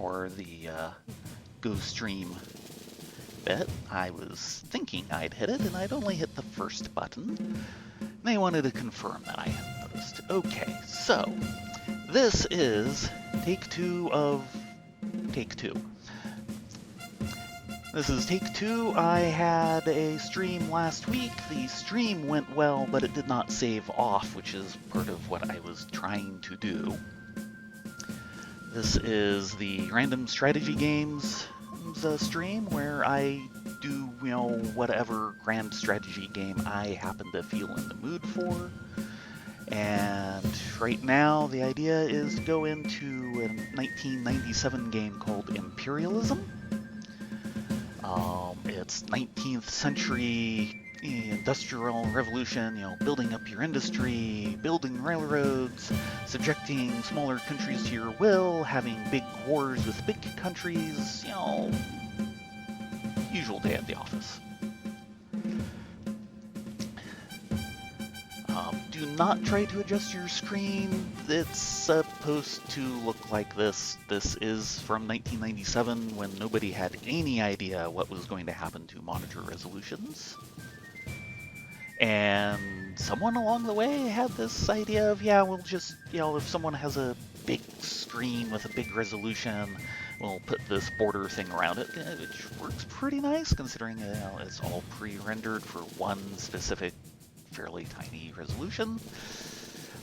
for the Go Stream bit. I was thinking I'd hit it, and I'd only hit the first button. And I wanted to confirm that I had noticed. Okay, so this is take two of take two. This is take two. I had a stream last week. The stream went well, but it did not save off, which is part of what I was trying to do. This is the Random Strategy Games stream where I do, whatever grand strategy game I happen to feel in the mood for. And right now, the idea is to go into a 1997 game called Imperialism. It's 19th century industrial revolution, building up your industry, building railroads, subjecting smaller countries to your will, having big wars with big countries, usual day at the office. Do not try to adjust your screen. It's supposed to look like this. This is from 1997 when nobody had any idea what was going to happen to monitor resolutions. And someone along the way had this idea of, we'll just, if someone has a big screen with a big resolution, we'll put this border thing around it, which works pretty nice considering it's all pre-rendered for one specific fairly tiny resolution.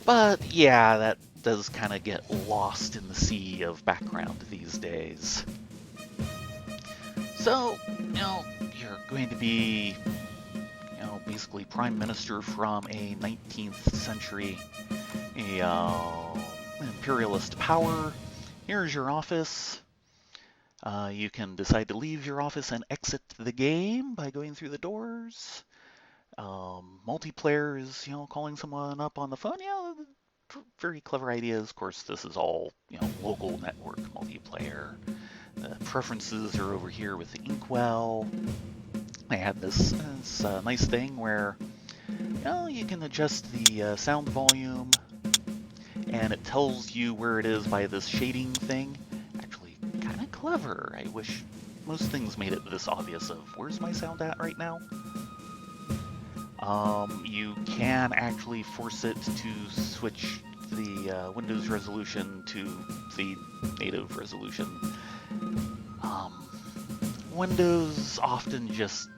But yeah, that does kind of get lost in the sea of background these days. So, you're going to be, basically prime minister from a 19th century imperialist power. Here's your office. You can decide to leave your office and exit the game by going through the doors. Multiplayer is, calling someone up on the phone. Very clever ideas. Of course, this is all, local network multiplayer. The preferences are over here with the inkwell. I had this nice thing where, you can adjust the sound volume, and it tells you where it is by this shading thing. Actually, kind of clever. I wish most things made it this obvious of where's my sound at right now. You can actually force it to switch the Windows resolution to the native resolution. Windows often just,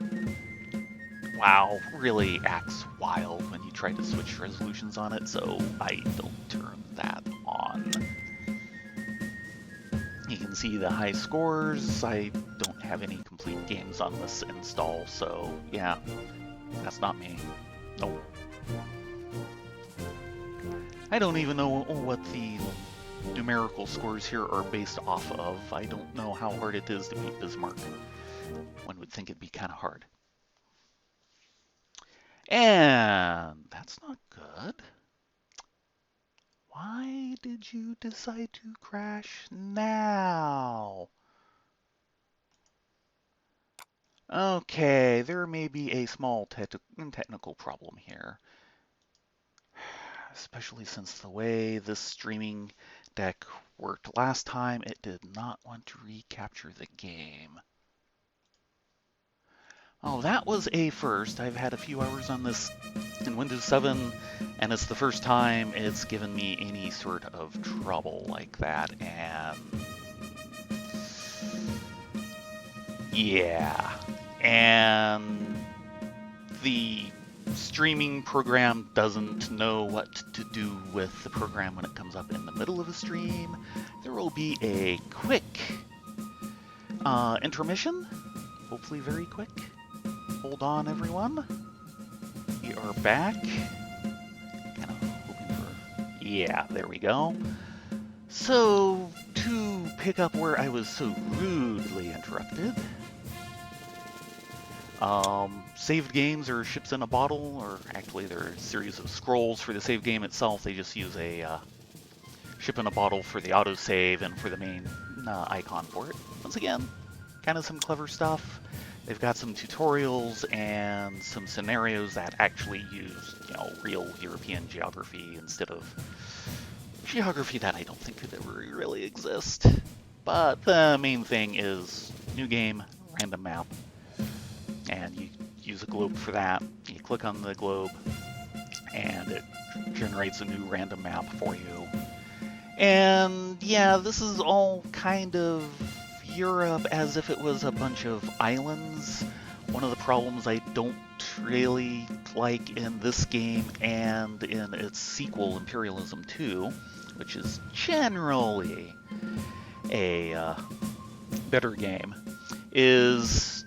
really acts wild when you try to switch resolutions on it, so I don't turn that on. You can see the high scores. I don't have any complete games on this install, so yeah. That's not me. Nope. I don't even know what the numerical scores here are based off of. I don't know how hard it is to beat Bismarck. One would think it'd be kind of hard. And that's not good. Why did you decide to crash now? Okay, there may be a small technical problem here. Especially since the way this streaming deck worked last time, it did not want to recapture the game. Oh, that was a first. I've had a few hours on this in Windows 7, and it's the first time it's given me any sort of trouble like that, and yeah. And the streaming program doesn't know what to do with the program when it comes up in the middle of a stream. There will be a quick intermission, hopefully very quick. Hold on, everyone. We are back. Kind of hoping for... Yeah, there we go. So, to pick up where I was so rudely interrupted... saved games are ships in a bottle, or actually they're a series of scrolls for the save game itself. They just use a ship in a bottle for the autosave and for the main icon for it. Once again, kind of some clever stuff. They've got some tutorials and some scenarios that actually use, real European geography instead of geography that I don't think could ever really exist. But the main thing is new game, random map, and you use a globe for that. You click on the globe, and it generates a new random map for you. And yeah, this is all kind of Europe as if it was a bunch of islands. One of the problems I don't really like in this game and in its sequel, Imperialism 2, which is generally a better game, is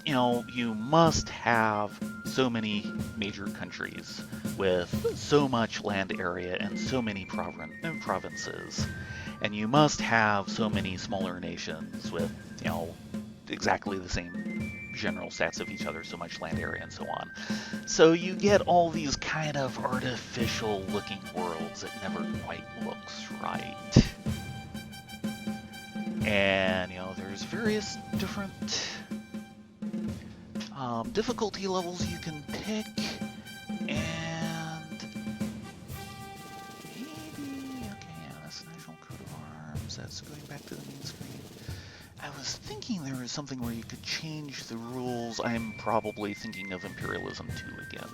you must have so many major countries with so much land area and so many provinces, and you must have so many smaller nations with exactly the same general stats of each other, so much land area and so on. So you get all these kind of artificial looking worlds that never quite looks right. And there's various different difficulty levels you can pick, and maybe, okay, yeah, that's the National Coat of Arms, that's going back to the main screen. I was thinking there was something where you could change the rules. I'm probably thinking of Imperialism 2 again,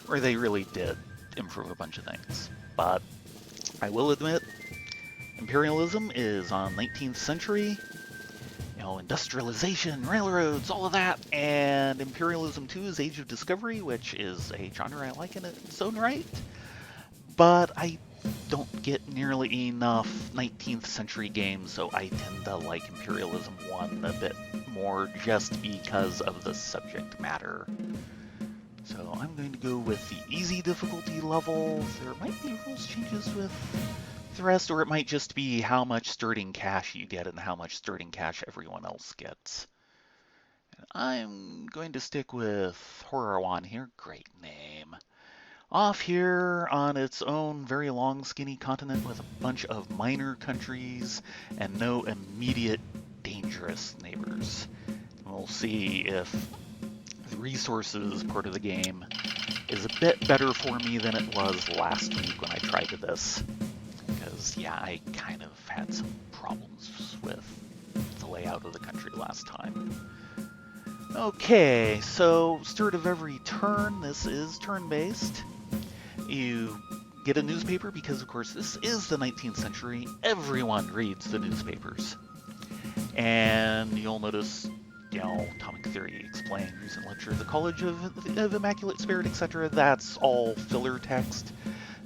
where they really did improve a bunch of things. But I will admit, Imperialism is on 19th century, industrialization, railroads, all of that, and Imperialism 2 is Age of Discovery, which is a genre I like in its own right, but I don't get nearly enough 19th century games, so I tend to like Imperialism 1 a bit more just because of the subject matter. So I'm going to go with the easy difficulty level. There might be rules changes with the rest, or it might just be how much starting cash you get and how much starting cash everyone else gets. And I'm going to stick with Horror One here. Great name. Off here on its own very long, skinny continent with a bunch of minor countries and no immediate dangerous neighbors. We'll see if the resources part of the game is a bit better for me than it was last week when I tried this. Because, yeah, I kind of had some problems with the layout of the country last time. Okay, so start of every turn. This is turn-based. You get a newspaper because, of course, this is the 19th century. Everyone reads the newspapers. And you'll notice, Atomic Theory Explained, recent lecture, the College of Immaculate Spirit, etc. That's all filler text.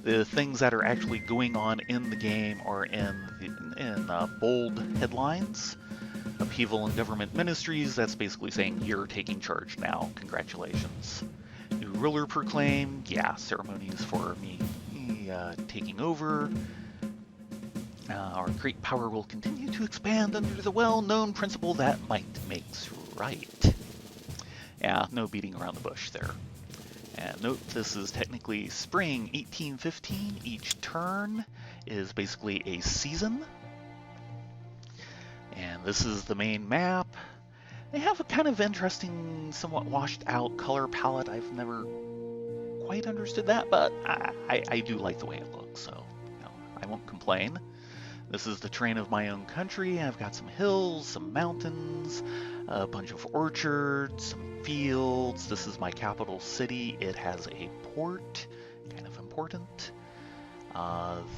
The things that are actually going on in the game are in bold headlines. Upheaval in government ministries, that's basically saying you're taking charge now. Congratulations. New ruler proclaimed, yeah, ceremonies for me taking over. Our great power will continue to expand under the well-known principle that might makes right. Yeah, no beating around the bush there. And note, this is technically spring 1815. Each turn is basically a season. And this is the main map. They have a kind of interesting, somewhat washed out color palette. I've never quite understood that, but I do like the way it looks, so I won't complain. This is the terrain of my own country. I've got some hills, some mountains, a bunch of orchards, some fields. This is my capital city. It has a port, kind of important.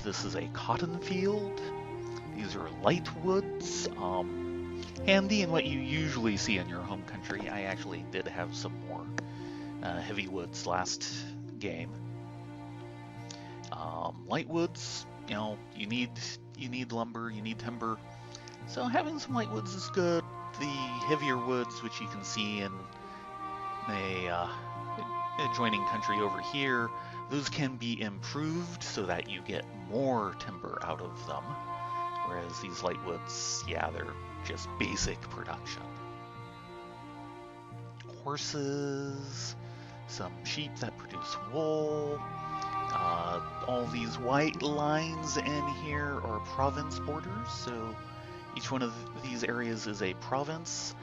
This is a cotton field. These are light woods, handy in what you usually see in your home country. I actually did have some more heavy woods last game. Light woods, you need lumber, you need timber. So having some light woods is good. The heavier woods, which you can see in a adjoining country over here, those can be improved so that you get more timber out of them. Whereas these light woods, yeah, they're just basic production. Horses, some sheep that produce wool. All these white lines in here are province borders, so each one of these areas is a province.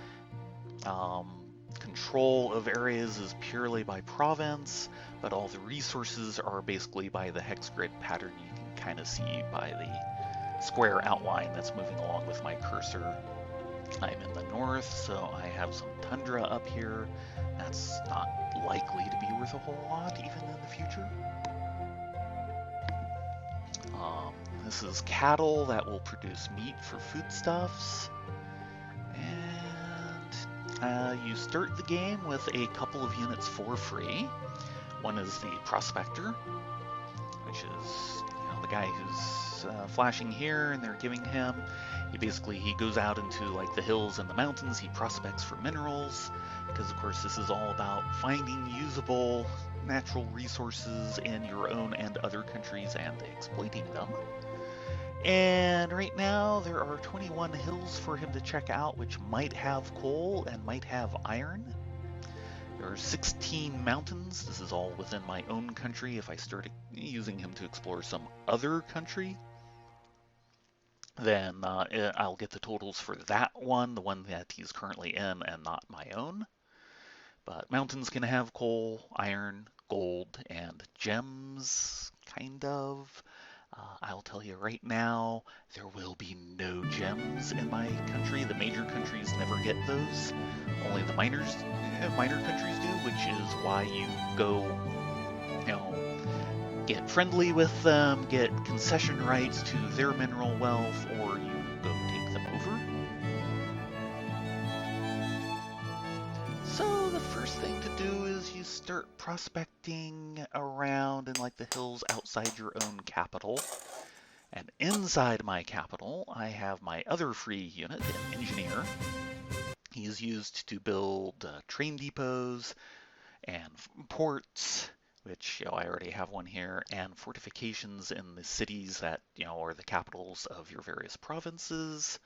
Control of areas is purely by province, but all the resources are basically by the hex grid pattern you can kind of see by the square outline that's moving along with my cursor. I'm in the north, so I have some tundra up here. That's not likely to be worth a whole lot, even in the future. This is cattle that will produce meat for foodstuffs. And you start the game with a couple of units for free. One is the prospector, which is the guy who's flashing here, and they're giving him. He goes out into like the hills and the mountains. He prospects for minerals, because of course this is all about finding usable natural resources in your own and other countries and exploiting them. And right now there are 21 hills for him to check out, which might have coal and might have iron. There are 16 mountains. This is all within my own country. If I start using him to explore some other country, then I'll get the totals for that one, the one that he's currently in, and not my own. But mountains can have coal, iron, gold, and gems, kind of. I'll tell you right now, there will be no gems in my country. The major countries never get those. Only the minor countries do, which is why you go, get friendly with them, get concession rights to their mineral wealth, or you go take them over. So the first thing to do is you start prospecting around in like the hills outside your own capital. And inside my capital, I have my other free unit, an engineer. He is used to build train depots and ports, which I already have one here, and fortifications in the cities that are the capitals of your various provinces.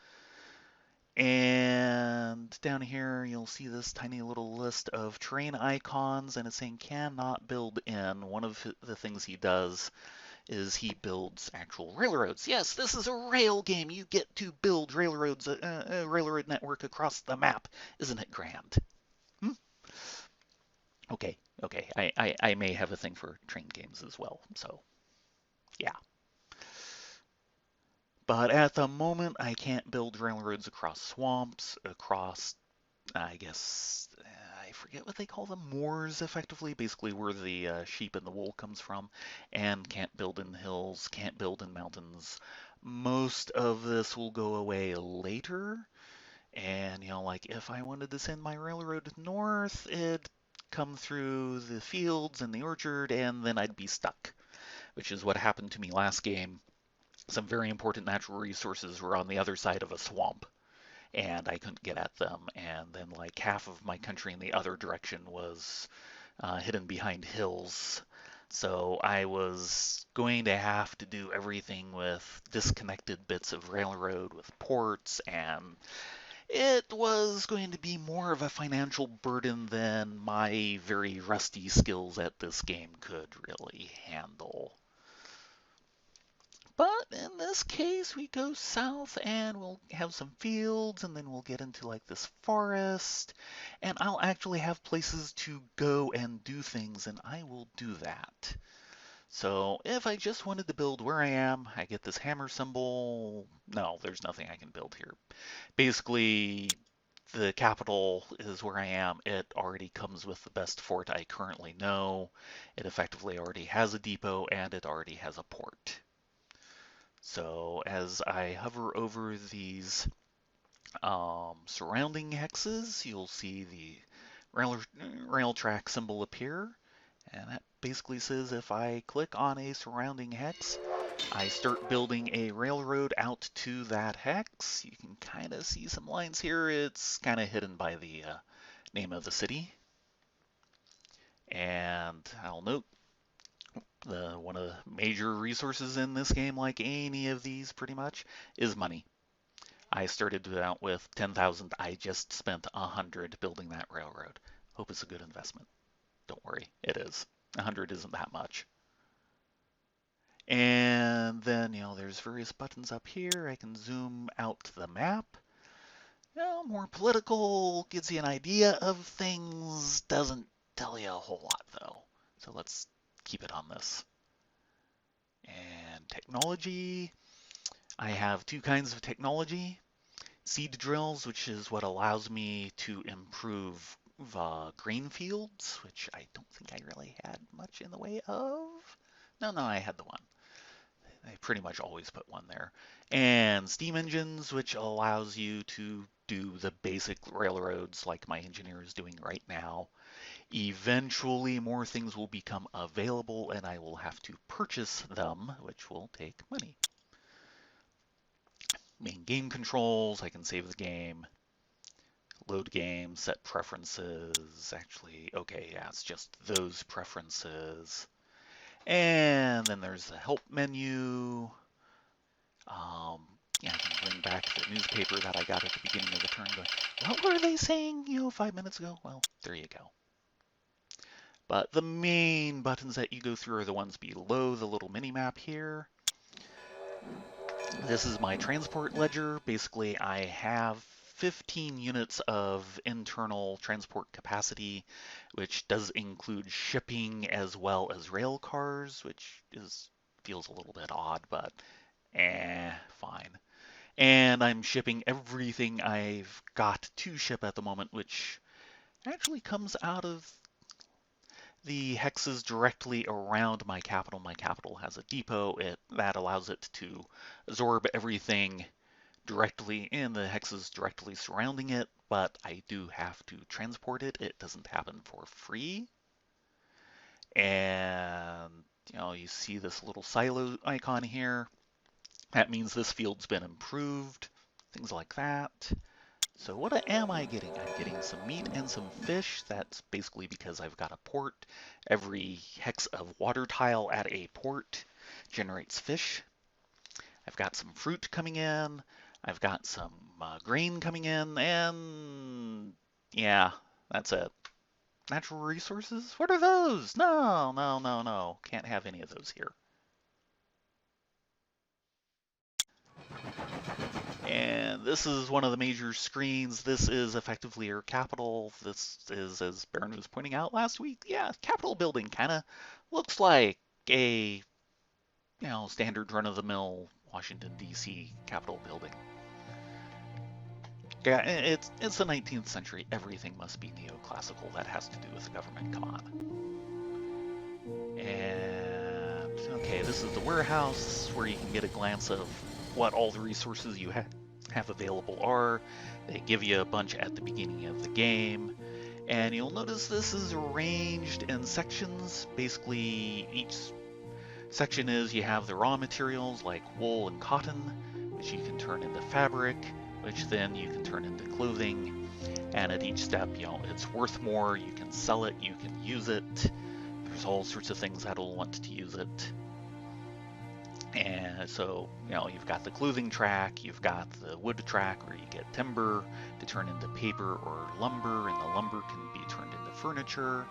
And down here, you'll see this tiny little list of train icons, and it's saying cannot build in. One of the things he does is he builds actual railroads. Yes, this is a rail game. You get to build railroads, a railroad network across the map. Isn't it grand? Okay. I may have a thing for train games as well, so yeah. But at the moment, I can't build railroads across swamps, across, I guess, I forget what they call them, moors, effectively, basically where the sheep and the wool comes from, and can't build in hills, can't build in mountains. Most of this will go away later, and, like if I wanted to send my railroad north, it'd come through the fields and the orchard, and then I'd be stuck, which is what happened to me last game. Some very important natural resources were on the other side of a swamp, and I couldn't get at them. And then, like, half of my country in the other direction was hidden behind hills. So I was going to have to do everything with disconnected bits of railroad, with ports, and it was going to be more of a financial burden than my very rusty skills at this game could really handle. But in this case, we go south and we'll have some fields, and then we'll get into like this forest, and I'll actually have places to go and do things, and I will do that. So if I just wanted to build where I am, I get this hammer symbol. No, there's nothing I can build here. Basically, the capital is where I am. It already comes with the best fort I currently know. It effectively already has a depot, and it already has a port. So as I hover over these surrounding hexes, you'll see the rail track symbol appear. And that basically says if I click on a surrounding hex, I start building a railroad out to that hex. You can kind of see some lines here. It's kind of hidden by the name of the city. And I'll note one of the major resources in this game, like any of these pretty much, is money. I started out with 10,000. I just spent 100 building that railroad. Hope it's a good investment. Don't worry, it is. 100 isn't that much. And then, there's various buttons up here. I can zoom out the map. More political, gives you an idea of things, doesn't tell you a whole lot though. So let's keep it on this. And technology, I have two kinds of technology. Seed drills, which is what allows me to improve grain fields, which I don't think I really had much in the way of. No, I had the one. I pretty much always put one there. And steam engines, which allows you to do the basic railroads like my engineer is doing right now. Eventually, more things will become available and I will have to purchase them, which will take money. Main game controls, I can save the game, load game, set preferences. Actually, okay, yeah, it's just those preferences. And then there's the help menu. Um, yeah, I can bring back the newspaper that I got at the beginning of the turn going, what were they saying, 5 minutes ago? Well, there you go. But the main buttons that you go through are the ones below the little mini map here. This is my transport ledger. Basically, I have 15 units of internal transport capacity, which does include shipping as well as rail cars, which feels a little bit odd, but fine. And I'm shipping everything I've got to ship at the moment, which actually comes out of the hexes directly around my capital. My capital has a depot. That allows it to absorb everything directly in the hexes directly surrounding it, but I do have to transport it. It doesn't happen for free. And you see this little silo icon here. That means this field's been improved, things like that. So what am I getting? I'm getting some meat and some fish. That's basically because I've got a port. Every hex of water tile at a port generates fish. I've got some fruit coming in. I've got some grain coming in, and yeah, that's it. Natural resources? What are those? No. Can't have any of those here. And this is one of the major screens. This is effectively your capital. This is, as Baron was pointing out last week, yeah, Capitol building kind of looks like a standard run-of-the-mill Washington D.C. Capitol building. Yeah, it's the 19th century. Everything must be neoclassical. That has to do with the government. Come on. And okay, this is the warehouse where you can get a glance of what all the resources you have available are. They give you a bunch at the beginning of the game. And you'll notice this is arranged in sections. Basically, each section is you have the raw materials like wool and cotton, which you can turn into fabric, which then you can turn into clothing. And at each step, it's worth more. You can sell it, you can use it. There's all sorts of things that'll want to use it. And so, you've got the clothing track, you've got the wood track where you get timber to turn into paper or lumber, and the lumber can be turned into furniture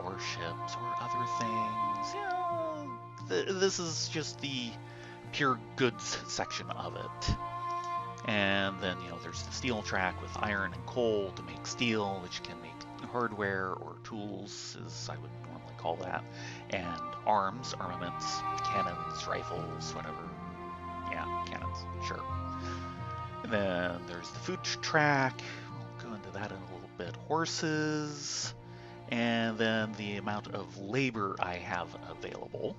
or ships or other things. This is just the pure goods section of it. And then, there's the steel track with iron and coal to make steel, which can make hardware or tools, as I would normally call that, and arms, armaments, cannons, rifles, whatever. Yeah, cannons, sure. And then there's the food track. We'll go into that in a little bit. Horses, and then the amount of labor I have available.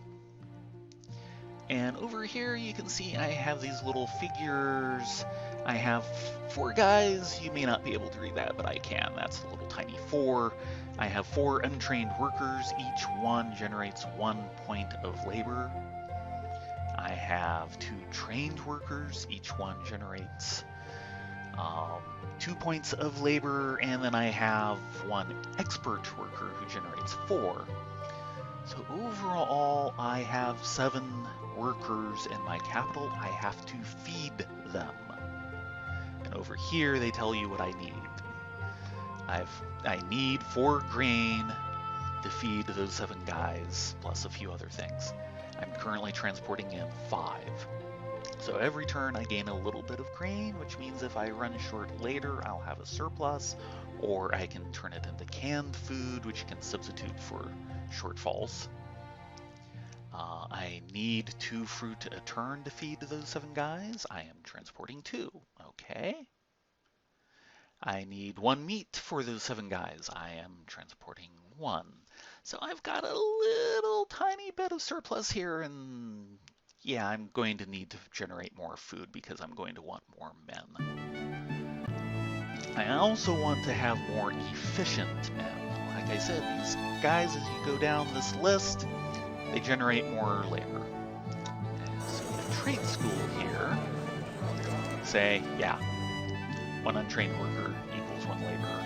And over here you can see I have these little figures. I have 4 guys. You may not be able to read that, but I can. That's the little tiny 4. I have 4 untrained workers. Each one generates 1 point of labor. I have 2 trained workers. Each one generates 2 points of labor. And then I have 1 expert worker who generates 4. So overall, I have 7 workers in my capital. I have to feed them. And over here, they tell you what I need. I need 4 grain to feed those 7 guys, plus a few other things. I'm currently transporting in 5. So every turn I gain a little bit of grain, which means if I run short later, I'll have a surplus, or I can turn it into canned food, which can substitute for shortfalls. I need 2 fruit a turn to feed those 7 guys. I am transporting 2. Okay. I need 1 meat for those 7 guys. I am transporting 1. So I've got a little tiny bit of surplus here, and yeah, I'm going to need to generate more food because I'm going to want more men. I also want to have more efficient men. Like I said, these guys, as you go down this list, they generate more labor. And so the trade school here say, yeah, 1 untrained worker equals 1 labor,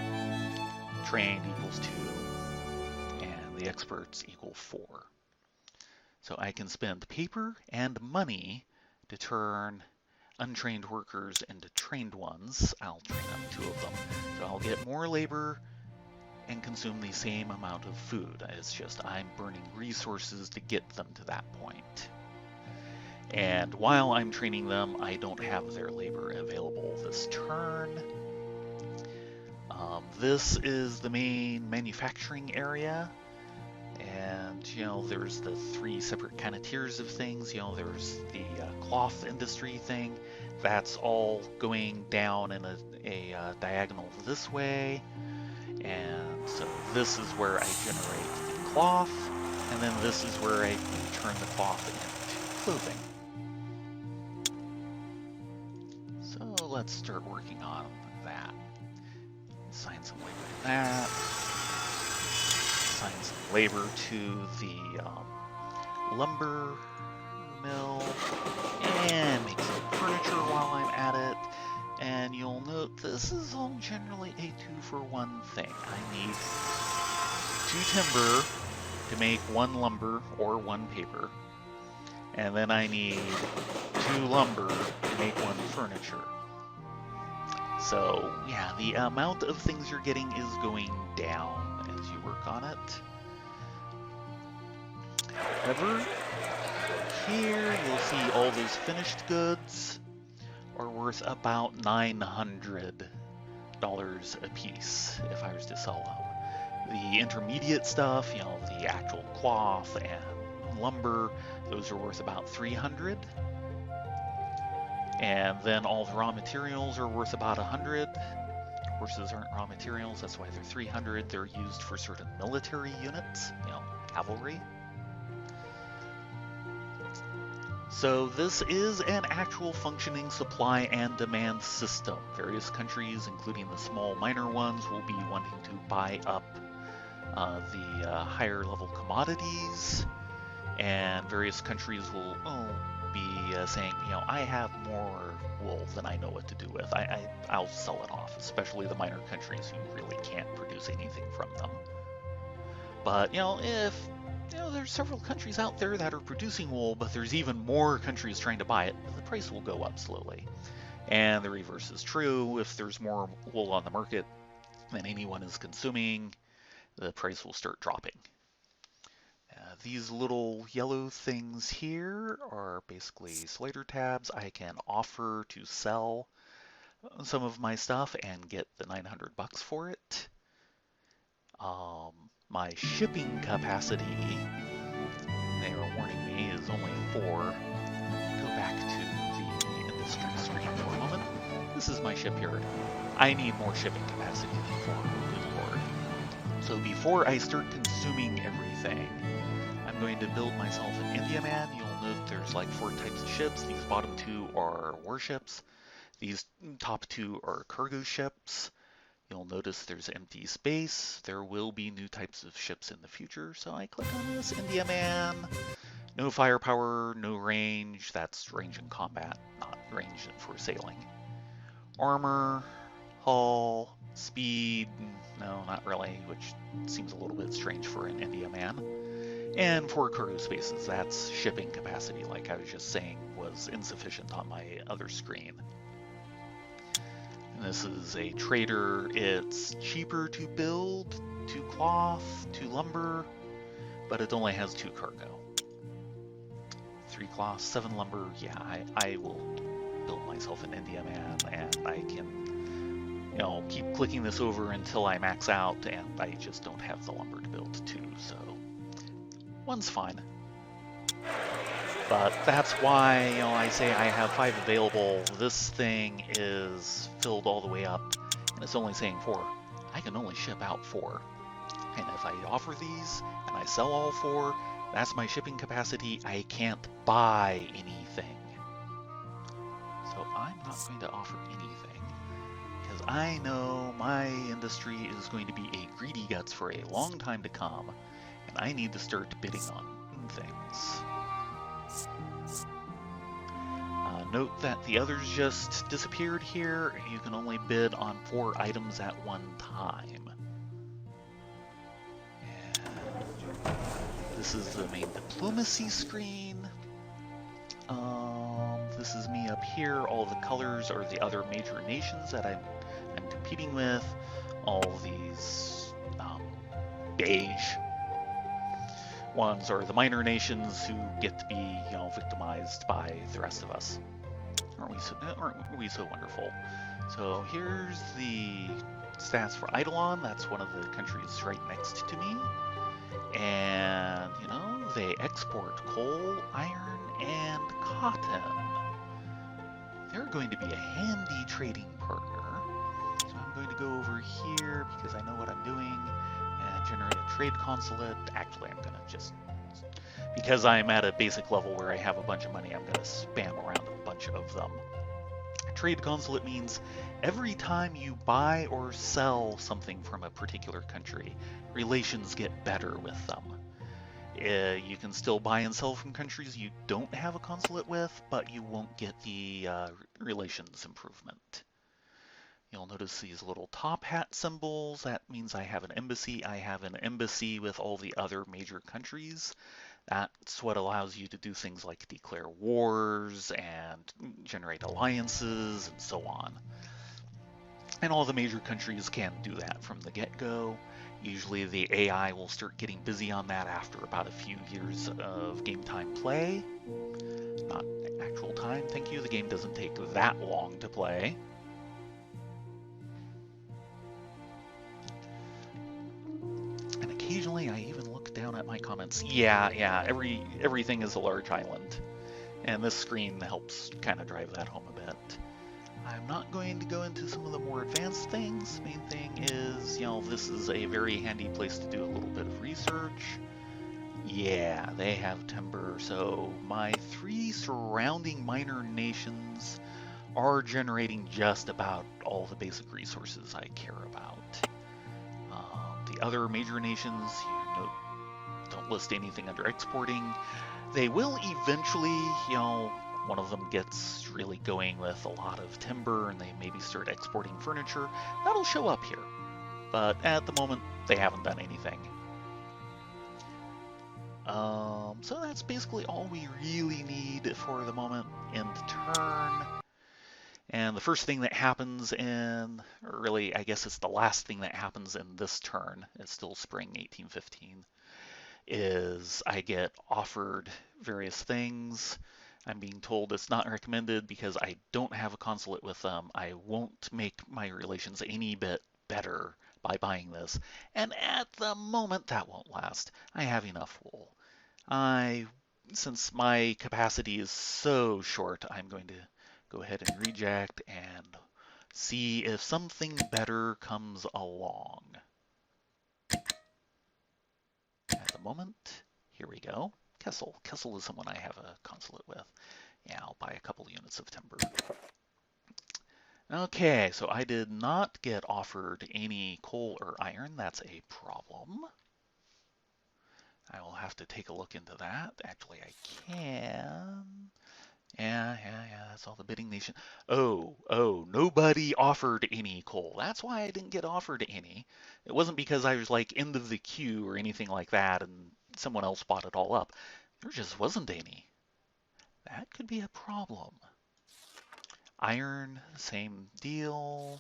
trained equals 2, and the experts equal 4. So I can spend paper and money to turn untrained workers into trained ones. I'll train up 2 of them. So I'll get more labor and consume the same amount of food. It's just I'm burning resources to get them to that point. And while I'm training them, I don't have their labor available this turn. This is the main manufacturing area. And, there's the 3 separate kind of tiers of things. There's the cloth industry thing. That's all going down in a diagonal this way. And so this is where I generate the cloth. And then this is where I turn the cloth into clothing. So let's start working on that. Assign some labor to that. Assign some labor to the lumber mill. And make some furniture while I'm at it. And you'll note this is all generally a 2-for-1 thing. I need 2 timber to make 1 lumber or 1 paper. And then I need 2 lumber to make 1 furniture. So, yeah, the amount of things you're getting is going down as you work on it. However, here you'll see all those finished goods are worth about $900 a piece if I was to sell them. The intermediate stuff, the actual cloth and lumber, those are worth about $300. And then all the raw materials are worth about $100. Horses aren't raw materials, that's why they're $300. They're used for certain military units, cavalry. So this is an actual functioning supply and demand system. Various countries, including the small minor ones, will be wanting to buy up the higher level commodities, and various countries will be saying, I have more wool than I know what to do with. I'll sell it off, especially the minor countries who really can't produce anything from them. But, if there's several countries out there that are producing wool, but there's even more countries trying to buy it, the price will go up slowly. And the reverse is true. If there's more wool on the market than anyone is consuming, the price will start dropping. These little yellow things here are basically slider tabs. I can offer to sell some of my stuff and get the $900 for it. My shipping capacity, they are warning me, is only 4. Go back to the industry screen for a moment. This is my shipyard. I need more shipping capacity than 4, good lord. So before I start consuming everything, I'm going to build myself an Indiaman. You'll note there's like 4 types of ships. These bottom 2 are warships. These top 2 are cargo ships. You'll notice there's empty space. There will be new types of ships in the future. So I click on this Indiaman. No firepower, no range. That's range in combat, not range for sailing. Armor, hull, speed, no, not really, which seems a little bit strange for an Indiaman. And 4 cargo spaces, that's shipping capacity, like I was just saying, was insufficient on my other screen. And this is a trader. It's cheaper to build 2 cloth, 2 lumber, but it only has 2 cargo. 3 cloth, 7 lumber, yeah, I will build myself an Indiaman, and I can, keep clicking this over until I max out, and I just don't have the lumber to build 2, so 1's fine. But that's why, I say I have 5 available. This thing is filled all the way up, and it's only saying 4. I can only ship out 4. And if I offer these and I sell all 4, that's my shipping capacity. I can't buy anything. So I'm not going to offer anything because I know my industry is going to be a greedy guts for a long time to come, and I need to start bidding on things. Note that the others just disappeared here. You can only bid on 4 items at one time. And this is the main diplomacy screen. This is me up here. All the colors are the other major nations that I'm competing with. All these beige ones are the minor nations who get to be, victimized by the rest of us. Aren't we so wonderful? So here's the stats for Eidolon. That's one of the countries right next to me. And, they export coal, iron, and cotton. They're going to be a handy trading partner. So I'm going to go over here because I know what I'm doing and generate a trade consulate. Actually, I'm going to just, because I'm at a basic level where I have a bunch of money, I'm going to spam around a bunch of them. Trade consulate means every time you buy or sell something from a particular country, relations get better with them. You can still buy and sell from countries you don't have a consulate with, but you won't get the relations improvement. You'll notice these little top hat symbols. That means I have an embassy. I have an embassy with all the other major countries. That's what allows you to do things like declare wars and generate alliances and so on. And all the major countries can do that from the get-go. Usually the AI will start getting busy on that after about a few years of game time play. Not actual time, thank you. The game doesn't take that long to play. And occasionally I even look down at my comments. Yeah, everything is a large island. And this screen helps kind of drive that home a bit. I'm not going to go into some of the more advanced things. The main thing is, this is a very handy place to do a little bit of research. Yeah, they have timber, so my 3 surrounding minor nations are generating just about all the basic resources I care about. The other major nations, don't list anything under exporting. They will eventually, one of them gets really going with a lot of timber and they maybe start exporting furniture. That'll show up here. But at the moment, they haven't done anything. So that's basically all we really need for the moment. End turn. And the first thing that happens or really, I guess it's the last thing that happens in this turn, it's still spring 1815, is I get offered various things. I'm being told it's not recommended because I don't have a consulate with them. I won't make my relations any bit better by buying this. And at the moment, that won't last. I have enough wool. Since my capacity is so short, I'm going to go ahead and reject and see if something better comes along. At the moment, here we go. Kessel. Kessel is someone I have a consulate with. Yeah, I'll buy a couple units of timber. Okay, so I did not get offered any coal or iron. That's a problem. I will have to take a look into that. Actually, I can. Yeah, that's all the bidding nation. Oh, nobody offered any coal. That's why I didn't get offered any. It wasn't because I was like end of the queue or anything like that and someone else bought it all up. There just wasn't any. That could be a problem. Iron, same deal.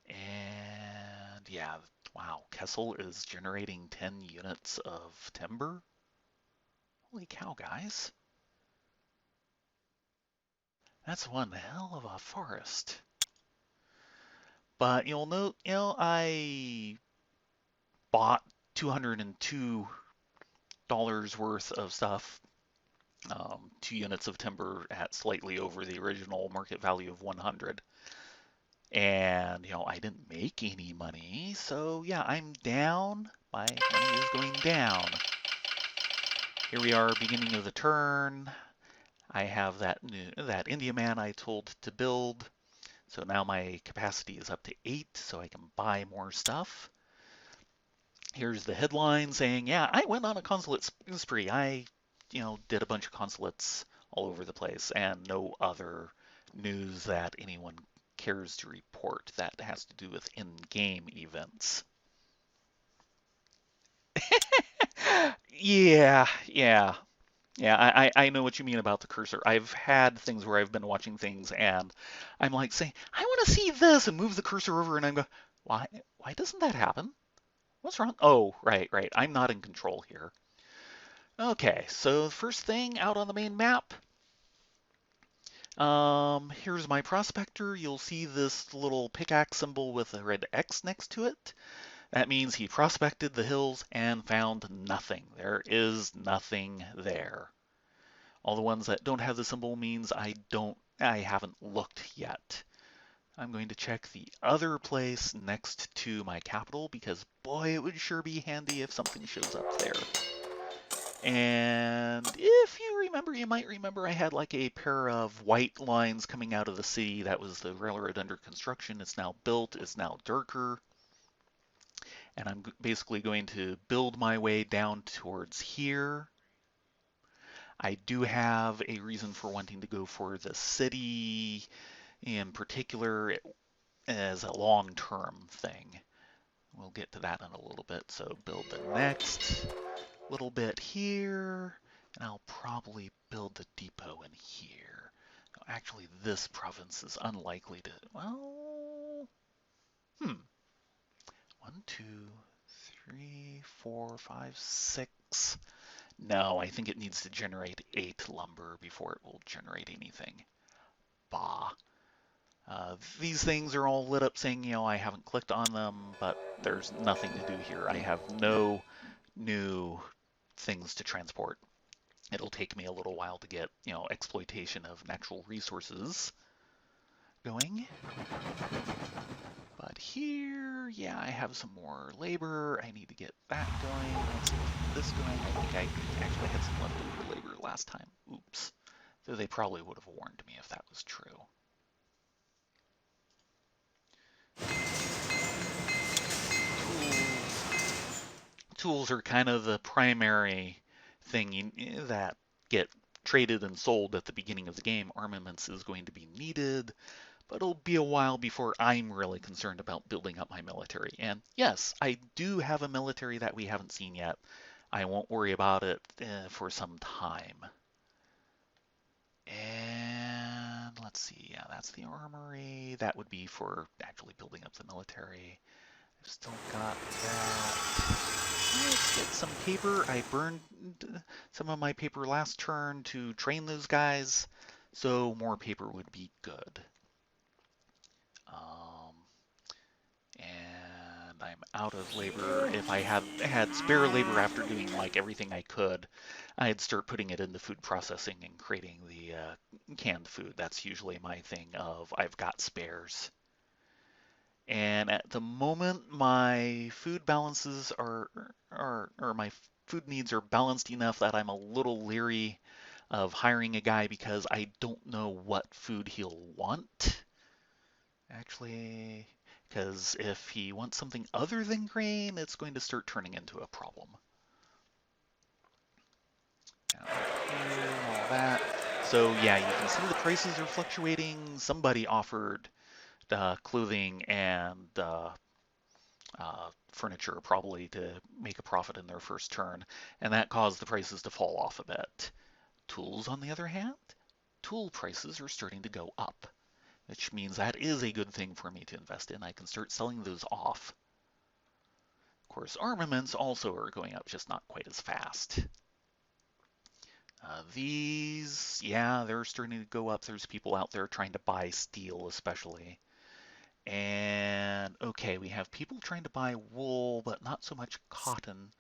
And yeah, wow, Kessel is generating 10 units of timber. Holy cow, guys. That's one hell of a forest. But you'll note, I bought $202 worth of stuff 2 units of timber at slightly over the original market value of 100. And, I didn't make any money. So, yeah, I'm down. My money is going down. Here we are, beginning of the turn. I have that India man I told to build. So now my capacity is up to 8, so I can buy more stuff. Here's the headline saying, yeah, I went on a consulate spree. I, did a bunch of consulates all over the place, and no other news that anyone cares to report that has to do with in-game events. Yeah, yeah. Yeah, I know what you mean about the cursor. I've had things where I've been watching things and I'm like saying, I want to see this and move the cursor over and I'm going, why doesn't that happen? What's wrong? Oh, right. I'm not in control here. Okay, so the first thing out on the main map, here's my prospector. You'll see this little pickaxe symbol with a red X next to it. That means he prospected the hills and found nothing. There is nothing there. All the ones that don't have the symbol means I haven't looked yet. I'm going to check the other place next to my capital because boy, it would sure be handy if something shows up there. And if you remember, you might remember I had like a pair of white lines coming out of the city. That was the railroad under construction. It's now built, it's now darker. And I'm basically going to build my way down towards here. I do have a reason for wanting to go for the city in particular as a long-term thing. We'll get to that in a little bit. So build the next little bit here, and I'll probably build the depot in here. Actually, this province is unlikely to, well, 1, 2, 3, 4, 5, 6. No, I think it needs to generate 8 lumber before it will generate anything. Bah. These things are all lit up saying, I haven't clicked on them, but there's nothing to do here. I have no new things to transport. It'll take me a little while to get, exploitation of natural resources going. But here, yeah, I have some more labor. I need to get that going. Let's get this going. I think I actually had some leftover labor last time. Oops. Though they probably would have warned me if that was true. Tools are kind of the primary thing that get traded and sold at the beginning of the game. Armaments is going to be needed, but it'll be a while before I'm really concerned about building up my military. And yes, I do have a military that we haven't seen yet. I won't worry about it for some time. And let's see, yeah, that's the armory. That would be for actually building up the military. I've still got that. Let's get some paper. I burned some of my paper last turn to train those guys, so more paper would be good. And I'm out of labor. If I had spare labor after doing like everything I could, I'd start putting it into food processing and creating the canned food. That's usually my thing of I've got spares. And at the moment, my food balances or my food needs are balanced enough that I'm a little leery of hiring a guy because I don't know what food he'll want. Actually, because if he wants something other than grain, it's going to start turning into a problem. All that. So yeah, you can see the prices are fluctuating. Somebody offered clothing and furniture probably to make a profit in their first turn, and that caused the prices to fall off a bit. Tools, on the other hand, tool prices are starting to go up, which means that is a good thing for me to invest in. I can start selling those off. Of course, armaments also are going up, just not quite as fast. These, yeah, they're starting to go up. There's people out there trying to buy steel, especially. And okay, we have people trying to buy wool, but not so much cotton.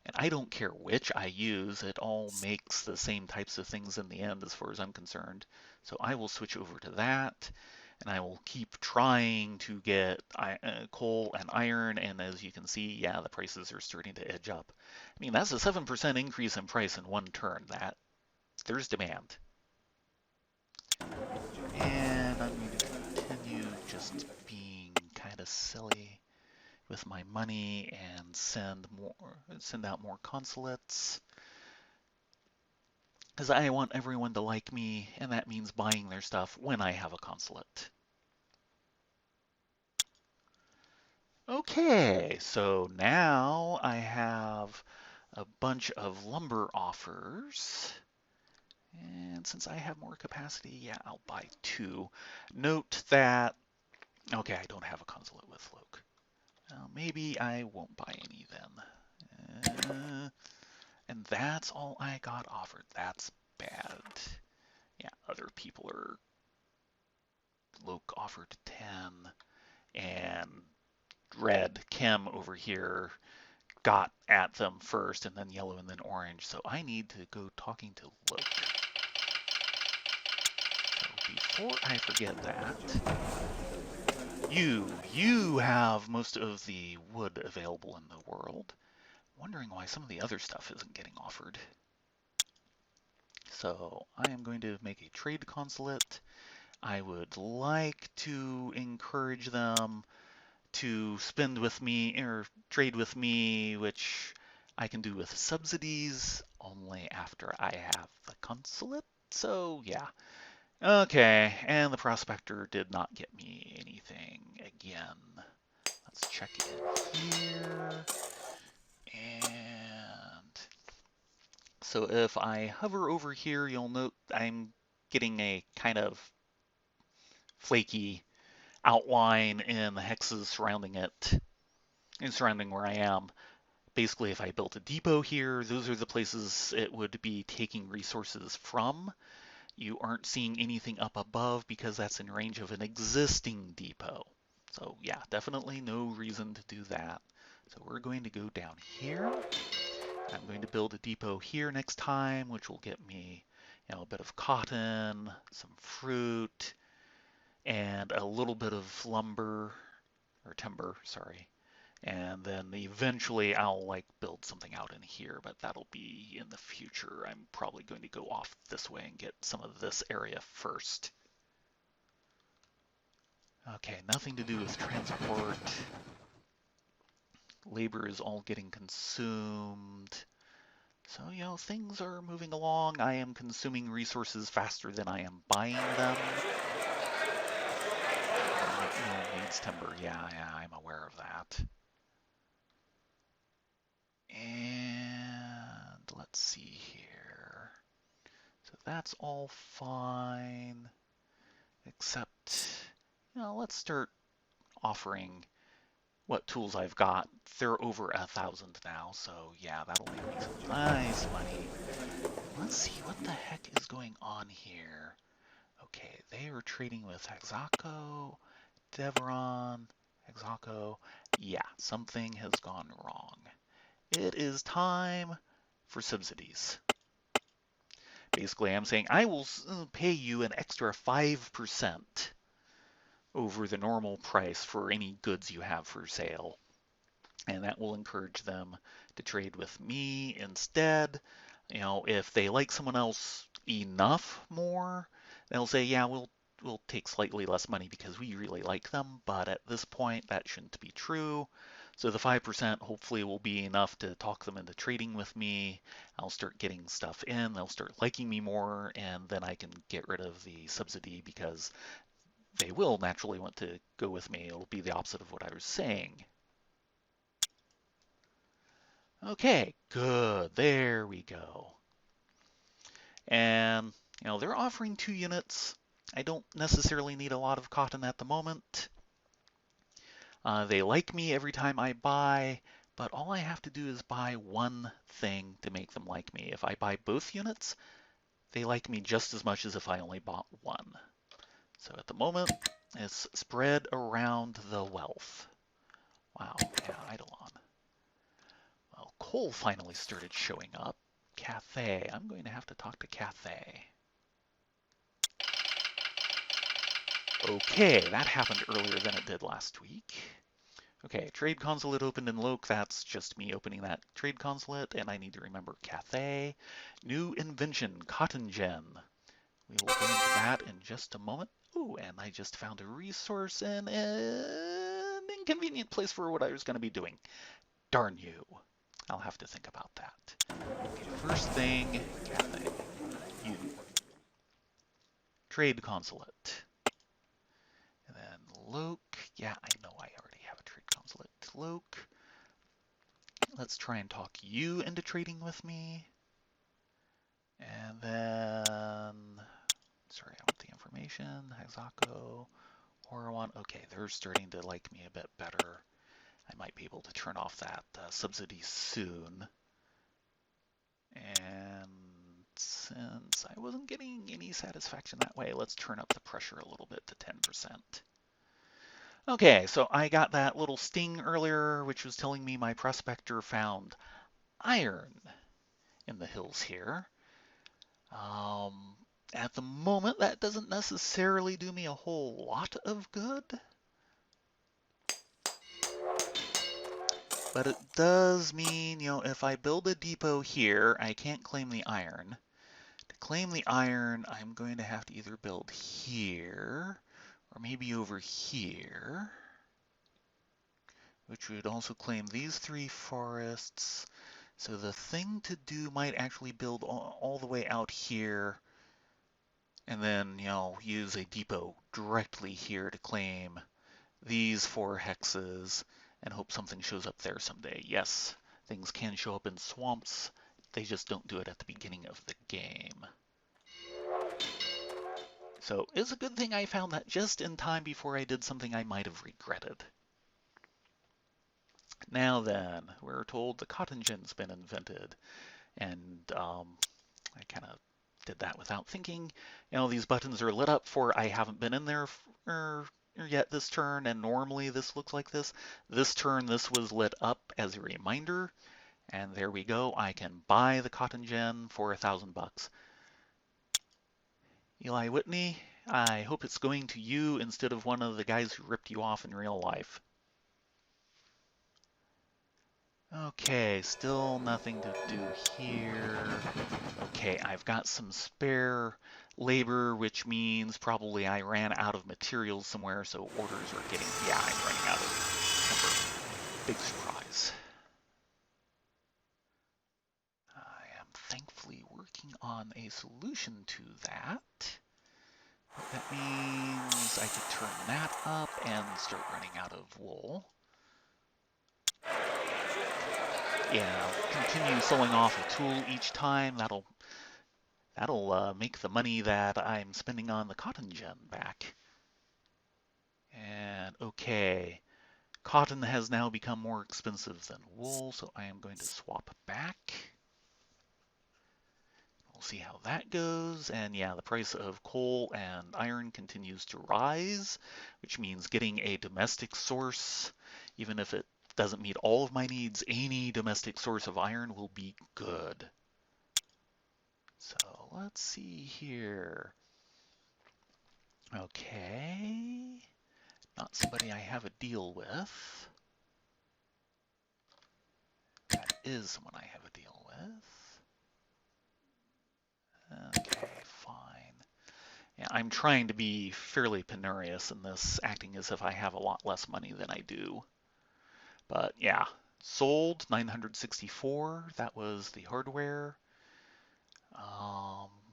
And I don't care which I use, it all makes the same types of things in the end as far as I'm concerned. So I will switch over to that, and I will keep trying to get coal and iron, and as you can see, yeah, the prices are starting to edge up. I mean, that's a 7% increase in price in one turn. There's demand. And I'm going to continue just being kind of silly with my money and send out more consulates. Because I want everyone to like me, and that means buying their stuff when I have a consulate. Okay, so now I have a bunch of lumber offers. And since I have more capacity, yeah, I'll buy 2. Note that, okay, I don't have a consulate with Loke. Maybe I won't buy any then. And that's all I got offered. That's bad. Yeah, other people are. Loke offered 10, and red, Kim over here, got at them first, and then yellow, and then orange. So I need to go talking to Loke. So before I forget that, you have most of the wood available in the world. Wondering why some of the other stuff isn't getting offered. So I am going to make a trade consulate. I would like to encourage them to spend with me or trade with me, which I can do with subsidies only after I have the consulate. So yeah. Okay, and the prospector did not get me anything again. Let's check it here. And so if I hover over here, you'll note I'm getting a kind of flaky outline in the hexes surrounding it and surrounding where I am. Basically, if I built a depot here, those are the places it would be taking resources from. You aren't seeing anything up above because that's in range of an existing depot. So yeah, definitely no reason to do that. So we're going to go down here. I'm going to build a depot here next time, which will get me, a bit of cotton, some fruit, and a little bit of lumber, or timber, sorry. And then eventually I'll build something out in here, but that'll be in the future. I'm probably going to go off this way and get some of this area first. Okay, nothing to do with transport. Labor is all getting consumed. So, things are moving along. I am consuming resources faster than I am buying them. Needs timber. Yeah, I'm aware of that. And let's see here. So that's all fine, except, let's start offering what tools I've got. They're over 1,000 now, so yeah, that'll make me some nice money. Let's see what the heck is going on here. Okay, they are trading with Hexaco, Devron, Hexaco. Yeah, something has gone wrong. It is time for subsidies. Basically, I'm saying I will pay you an extra 5% over the normal price for any goods you have for sale. And that will encourage them to trade with me instead. If they like someone else enough more, they'll say, yeah, we'll take slightly less money because we really like them. But at this point, that shouldn't be true. So the 5% hopefully will be enough to talk them into trading with me. I'll start getting stuff in. They'll start liking me more, and then I can get rid of the subsidy because they will naturally want to go with me. It'll be the opposite of what I was saying. Okay, good. There we go. And, they're offering 2 units. I don't necessarily need a lot of cotton at the moment. They like me every time I buy, but all I have to do is buy one thing to make them like me. If I buy both units, they like me just as much as if I only bought one. So at the moment, it's spread around the wealth. Wow, yeah, Eidolon. Well, coal finally started showing up. Cathay. I'm going to have to talk to Cathay. Okay, that happened earlier than it did last week. Okay, trade consulate opened in Loke. That's just me opening that trade consulate, and I need to remember Cathay. New invention, cotton gin. We will go into that in just a moment. Oh, and I just found a resource in an inconvenient place for what I was going to be doing. Darn you. I'll have to think about that. Okay, first thing, Cathay. You. Trade consulate. And then Loke. Yeah, I know I already have a trade consulate. Loke. Let's try and talk you into trading with me. And then, sorry, I want the information. Hazako, Horwan. Okay, they're starting to like me a bit better. I might be able to turn off that subsidy soon. And since I wasn't getting any satisfaction that way, let's turn up the pressure a little bit to 10%. Okay, so I got that little sting earlier, which was telling me my prospector found iron in the hills here. At the moment, that doesn't necessarily do me a whole lot of good. But it does mean, if I build a depot here, I can't claim the iron. To claim the iron, I'm going to have to either build here, or maybe over here, which would also claim these 3 forests. So the thing to do might actually build all the way out here, and then, use a depot directly here to claim these 4 hexes and hope something shows up there someday. Yes, things can show up in swamps. They just don't do it at the beginning of the game. So it's a good thing I found that just in time before I did something I might have regretted. Now then, we're told the cotton gin's been invented, and I kind of did that without thinking. These buttons are lit up for I haven't been in there yet this turn, and normally this looks like this. This turn, this was lit up as a reminder, and there we go. I can buy the cotton gin for $1,000. Eli Whitney, I hope it's going to you instead of one of the guys who ripped you off in real life. Okay, still nothing to do here. Okay, I've got some spare labor, which means probably I ran out of materials somewhere, so orders are getting, yeah, I'm running out of timber. Big surprise. I am thankfully working on a solution to that. What that means, I could turn that up and start running out of wool. Yeah, continue selling off a tool each time. That'll make the money that I'm spending on the cotton gin back. And okay, cotton has now become more expensive than wool, so I am going to swap back. We'll see how that goes. And yeah, the price of coal and iron continues to rise, which means getting a domestic source, even if it doesn't meet all of my needs, any domestic source of iron will be good. So let's see here. Okay, not somebody I have a deal with. That is someone I have a deal with. Okay, fine. Yeah, I'm trying to be fairly penurious in this, acting as if I have a lot less money than I do. But yeah, sold 964. That was the hardware.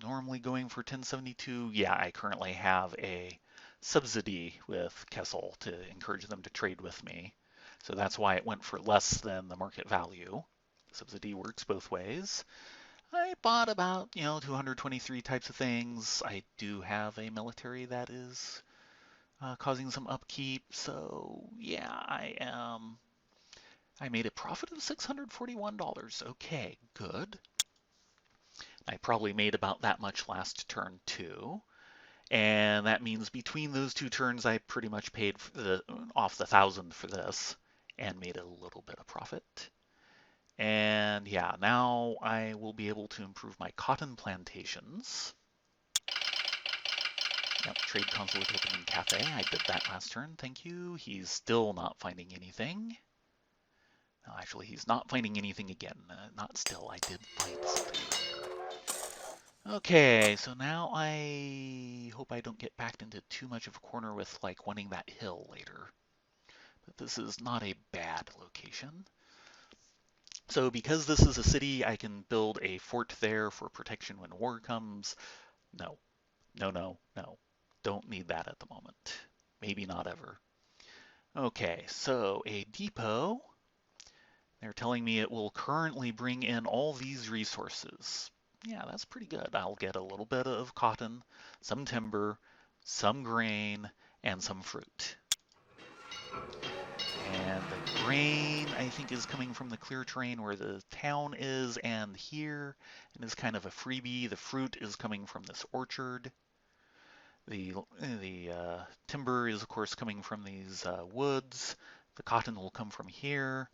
Normally going for 1072. Yeah, I currently have a subsidy with Kessel to encourage them to trade with me. So that's why it went for less than the market value. Subsidy works both ways. I bought about, 223 types of things. I do have a military that is causing some upkeep. So yeah, I made a profit of $641. Okay, good. I probably made about that much last turn too. And that means between those 2 turns, I pretty much paid off the 1,000 for this and made a little bit of profit. And yeah, now I will be able to improve my cotton plantations. Yep, trade consulate open in cafe. I did that last turn. Thank you. He's still not finding anything. No, actually, he's not finding anything again. Not still. I did find something earlier. Okay, so now I hope I don't get backed into too much of a corner with like wanting that hill later. But this is not a bad location. So because this is a city, I can build a fort there for protection when war comes. No, no, no, no. Don't need that at the moment. Maybe not ever. Okay, so a depot. They're telling me it will currently bring in all these resources. Yeah, that's pretty good. I'll get a little bit of cotton, some timber, some grain, and some fruit. And the grain, I think, is coming from the clear terrain where the town is and here, and is kind of a freebie. The fruit is coming from this orchard. The timber is, of course, coming from these woods. The cotton will come from here.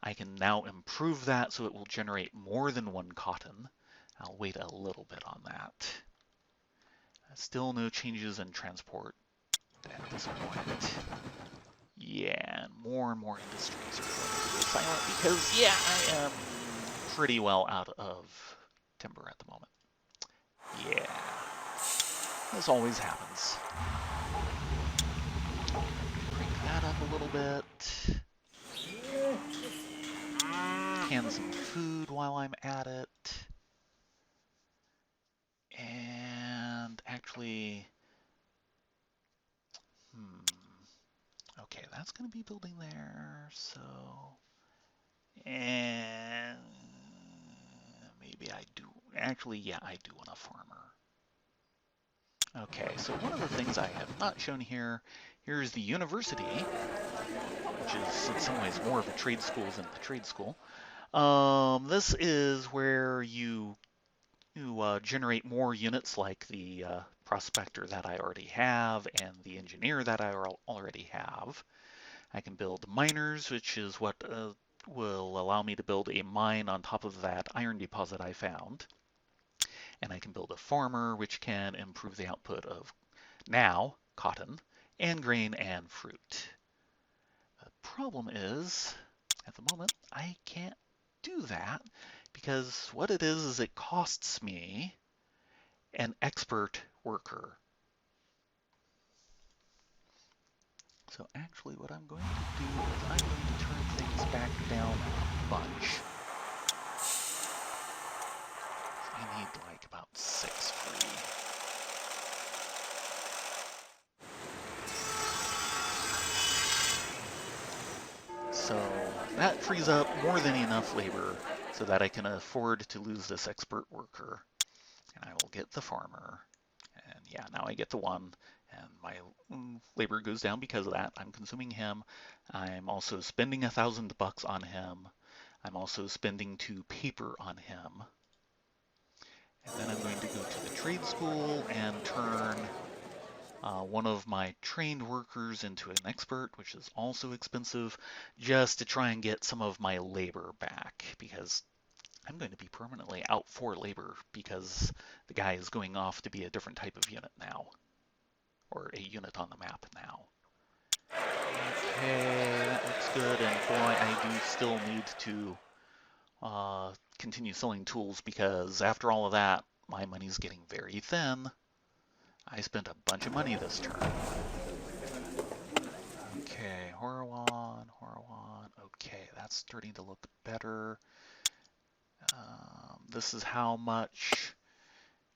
I can now improve that so it will generate more than one cotton. I'll wait a little bit on that. Still no changes in transport at this point. Yeah, and more industries are going to go silent because, yeah, I am pretty well out of timber at the moment. Yeah, this always happens. Crank that up a little bit. Can some food while I'm at it. And actually, okay, that's going to be building there, so, and maybe I do, actually, yeah, I do want a farmer. Okay, so one of the things I have not shown here, here's the university, which is in some ways more of a trade school than the trade school. This is where you generate more units like the prospector that I already have and the engineer that I already have. I can build miners, which is what will allow me to build a mine on top of that iron deposit I found. And I can build a farmer, which can improve the output of now cotton and grain and fruit. The problem is, at the moment, I can't do that because what it is it costs me an expert worker. So actually what I'm going to do is I'm going to turn things back down a bunch. I need like about 6 free. So that frees up more than enough labor so that I can afford to lose this expert worker. And I will get the farmer. And yeah, now I get the one. And my labor goes down because of that. I'm consuming him. I'm also spending $1,000 on him. I'm also spending 2 paper on him. And then I'm going to go to the trade school and turn one of my trained workers into an expert, which is also expensive, just to try and get some of my labor back because I'm going to be permanently out for labor because the guy is going off to be a different type of unit now, or a unit on the map now. Okay, that looks good, and boy, I do still need to continue selling tools because after all of that, my money's getting very thin. I spent a bunch of money this turn. Okay, Horwan. Okay, that's starting to look better. This is how much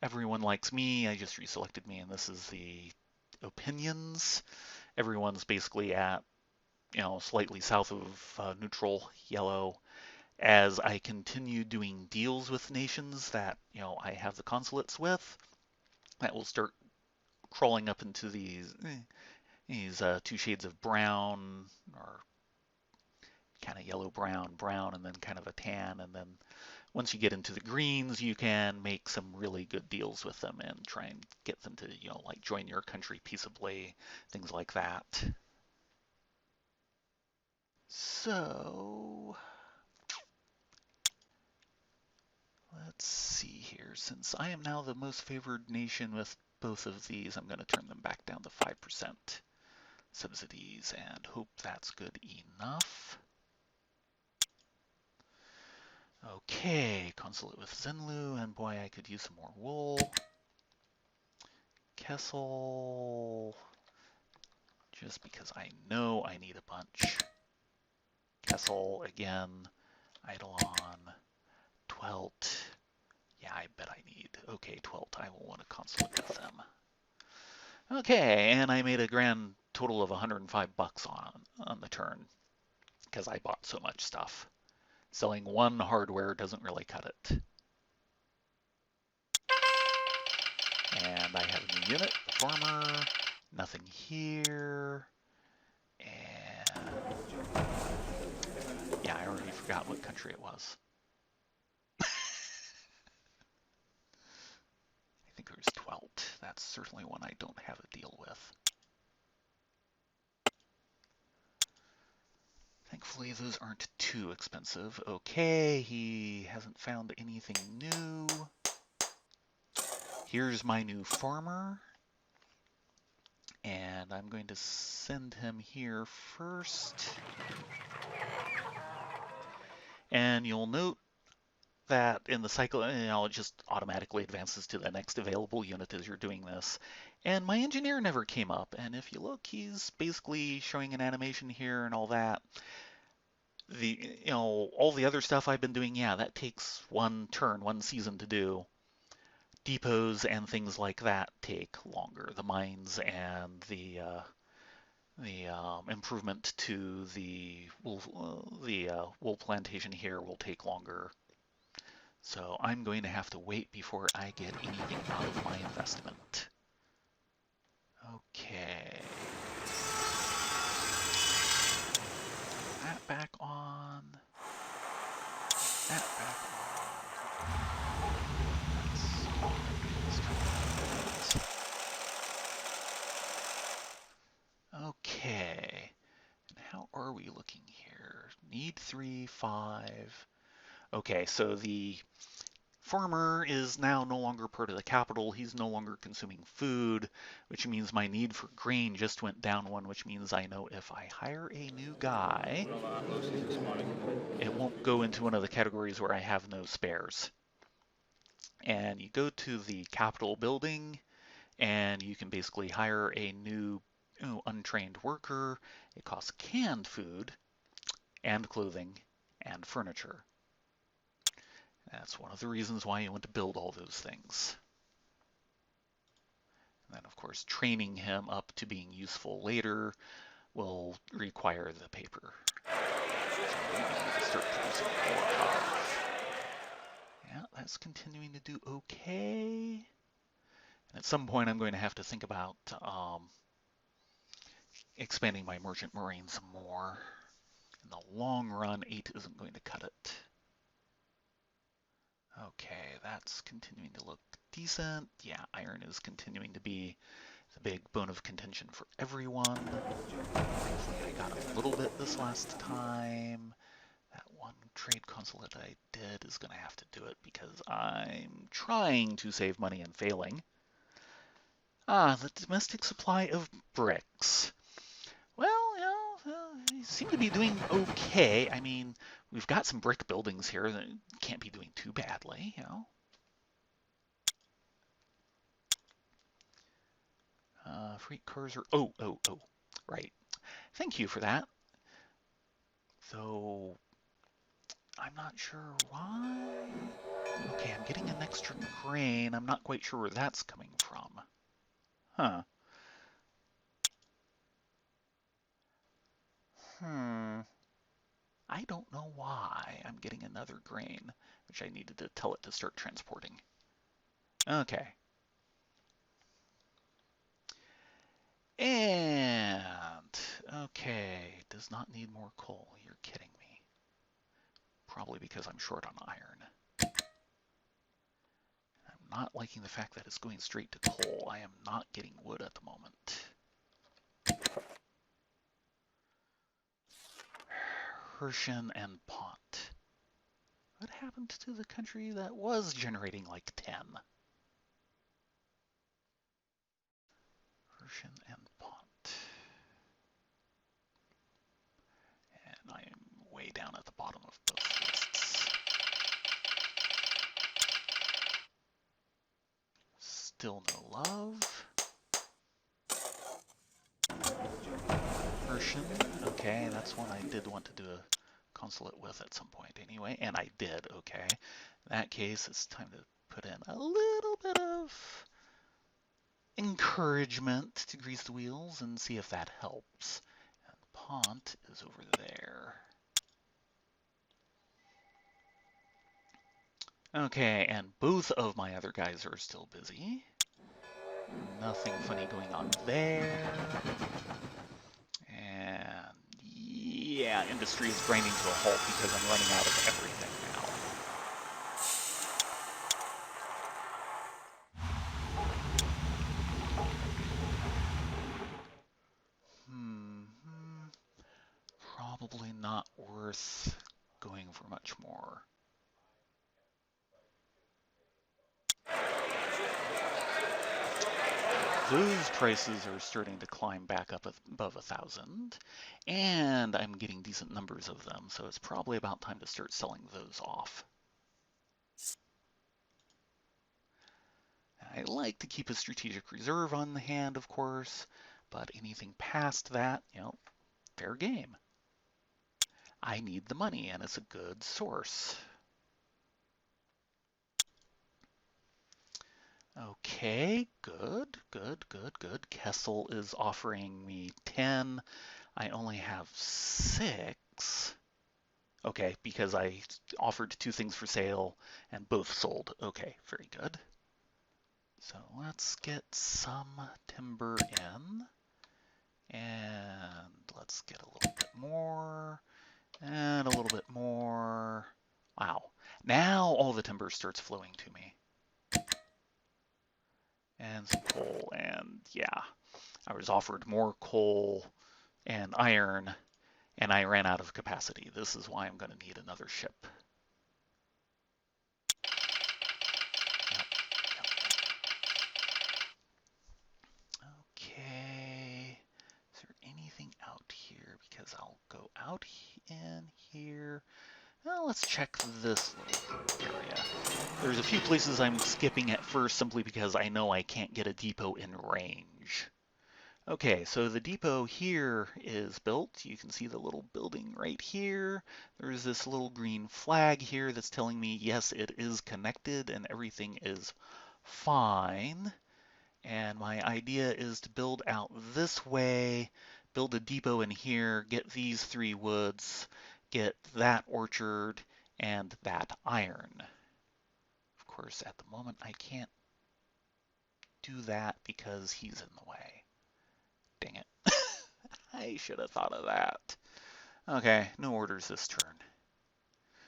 everyone likes me. I just reselected me, and this is the opinions. Everyone's basically at, slightly south of neutral yellow. As I continue doing deals with nations that, I have the consulates with, that will start crawling up into these 2 shades of brown, or kind of yellow brown, and then kind of a tan. And then once you get into the greens, you can make some really good deals with them and try and get them to, like join your country peaceably, things like that. So let's see here. Since I am now the most favored nation with both of these, I'm going to turn them back down to 5% subsidies and hope that's good enough. Okay, consulate with Zenlu, and boy, I could use some more wool. Kessel, just because I know I need a bunch. Kessel again, Eidolon, Twelt. Yeah, I bet I need. Okay, Twelt, I will want to consulate with them. Okay, and I made a grand total of 105 bucks on the turn because I bought so much stuff. Selling one hardware doesn't really cut it. And I have a new unit, the farmer, nothing here. And yeah, I already forgot what country it was. I think it was Twelt. That's certainly one I don't have a deal with. Thankfully, those aren't too expensive. Okay, he hasn't found anything new. Here's my new farmer. And I'm going to send him here first. And you'll note that in the cycle, it just automatically advances to the next available unit as you're doing this. And my engineer never came up. And if you look, he's basically showing an animation here and all that. All the other stuff I've been doing, yeah, that takes one turn, one season to do. Depots and things like that take longer. The mines and the improvement to the wool plantation here will take longer. So I'm going to have to wait before I get anything out of my investment. Okay. That back on. That back on. Okay. And how are we looking here? Need 3, 5. Okay, so the farmer is now no longer part of the capital. He's no longer consuming food, which means my need for grain just went down one, which means I know if I hire a new guy, it won't go into one of the categories where I have no spares. And you go to the Capitol building, and you can basically hire a new untrained worker. It costs canned food and clothing and furniture. That's one of the reasons why you want to build all those things. And then, of course, training him up to being useful later will require the paper. So start producing more of. Yeah, that's continuing to do okay. And at some point, I'm going to have to think about expanding my merchant marine some more. In the long run, 8 isn't going to cut it. Okay, that's continuing to look decent. Yeah, iron is continuing to be the big bone of contention for everyone. Thankfully, I got a little bit this last time. That one trade consulate I did is going to have to do it because I'm trying to save money and failing. The domestic supply of bricks. Well, you seem to be doing okay. I mean, we've got some brick buildings here that can't be doing too badly, Freight cars are... Oh, right. Thank you for that. Though, I'm not sure why. Okay, I'm getting an extra grain. I'm not quite sure where that's coming from. Huh. I don't know why I'm getting another grain, which I needed to tell it to start transporting. Okay. And, okay, does not need more coal. You're kidding me. Probably because I'm short on iron. I'm not liking the fact that it's going straight to coal. I am not getting wood at the moment. Hershen and Pont. What happened to the country that was generating like 10? Version and Pont. And I am way down at the bottom of both lists. Still no love. Version. Okay, that's one I did want to do a consulate with at some point anyway, and I did. Okay. In that case, it's time to put in a little bit of encouragement to grease the wheels and see if that helps. And Pont is over there. Okay, and both of my other guys are still busy. Nothing funny going on there. And yeah, industry is grinding to a halt because I'm running out of everything now. Probably not worth going for much more. Those prices are starting to climb back up above 1,000, and I'm getting decent numbers of them, so it's probably about time to start selling those off. I like to keep a strategic reserve on the hand, of course, but anything past that, fair game. I need the money, and it's a good source. Okay, good. Kessel is offering me 10. I only have 6. Okay, because I offered 2 things for sale and both sold. Okay, very good. So let's get some timber in. And let's get a little bit more. And a little bit more. Wow. Now all the timber starts flowing to me. And some coal, and yeah, I was offered more coal and iron, and I ran out of capacity. This is why I'm going to need another ship. Yep. Okay, is there anything out here? Because I'll go out in here. Well, let's check this little area. There's a few places I'm skipping at first simply because I know I can't get a depot in range. Okay, so the depot here is built. You can see the little building right here. There's this little green flag here that's telling me, yes, it is connected and everything is fine. And my idea is to build out this way, build a depot in here, get these 3 woods, get that orchard, and that iron. Of course, at the moment, I can't do that because he's in the way. Dang it. I should have thought of that. Okay, no orders this turn.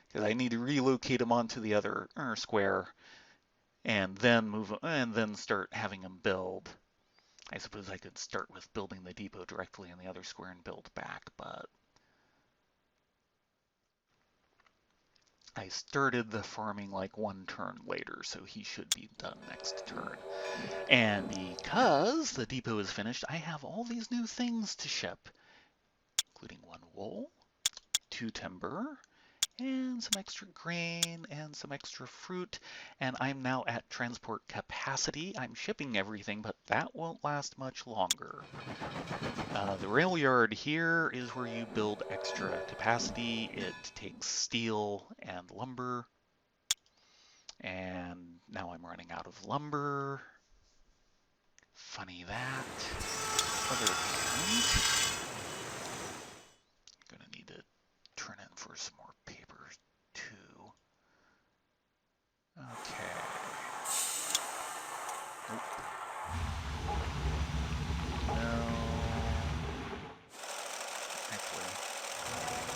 Because I need to relocate him onto the other square and then start having him build. I suppose I could start with building the depot directly in the other square and build back, but I started the farming like 1 turn later, so he should be done next turn. And because the depot is finished, I have all these new things to ship, including 1 wool, 2 timber, and some extra grain and some extra fruit, and I'm now at transport capacity. I'm shipping everything, but that won't last much longer. The rail yard here is where you build extra capacity. It takes steel and lumber, and now I'm running out of lumber. Funny that. Other hand, I'm gonna need to turn in for some more paper too. Okay. Nope. No. Actually,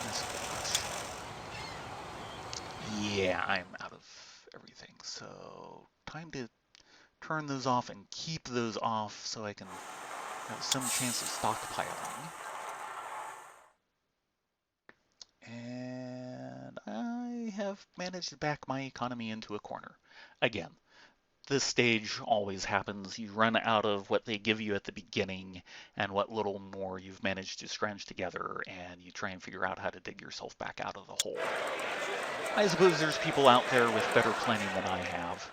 this one. Yeah, I'm out of everything. So time to turn those off and keep those off so I can have some chance of stockpiling. And I have managed to back my economy into a corner. Again, this stage always happens. You run out of what they give you at the beginning and what little more you've managed to scrounge together, and you try and figure out how to dig yourself back out of the hole. I suppose there's people out there with better planning than I have.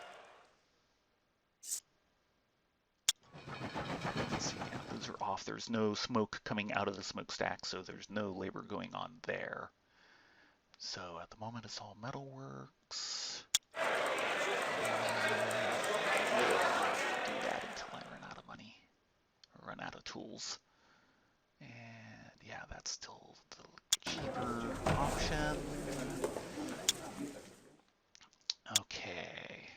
Let's see, yeah, those are off. There's no smoke coming out of the smokestack, so there's no labor going on there. So at the moment, it's all metalworks. Do that until I run out of money or run out of tools. And yeah, that's still the cheaper option. Okay.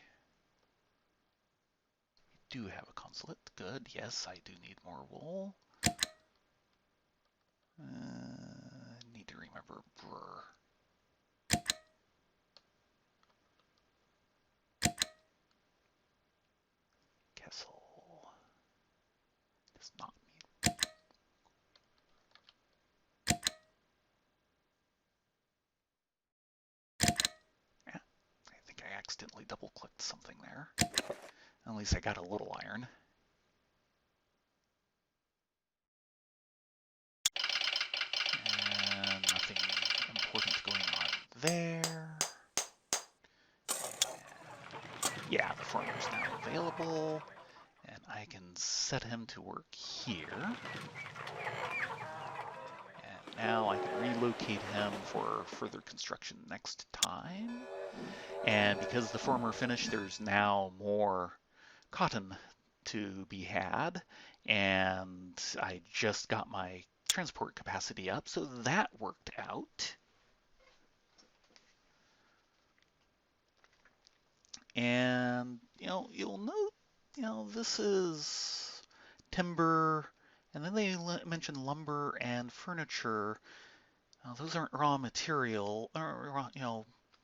We do have a consulate. Good. Yes, I do need more wool. Need to remember brewer. Kessel does not need. Yeah, I think I accidentally double-clicked something there. At least I got a little iron. And nothing important going on there. And yeah, the farmer's now available. And I can set him to work here. And now I can relocate him for further construction next time. And because the farmer finished, there's now more cotton to be had. And I just got my transport capacity up, so that worked out. And, you'll note, this is timber, and then they mention lumber and furniture. Those aren't raw material, or,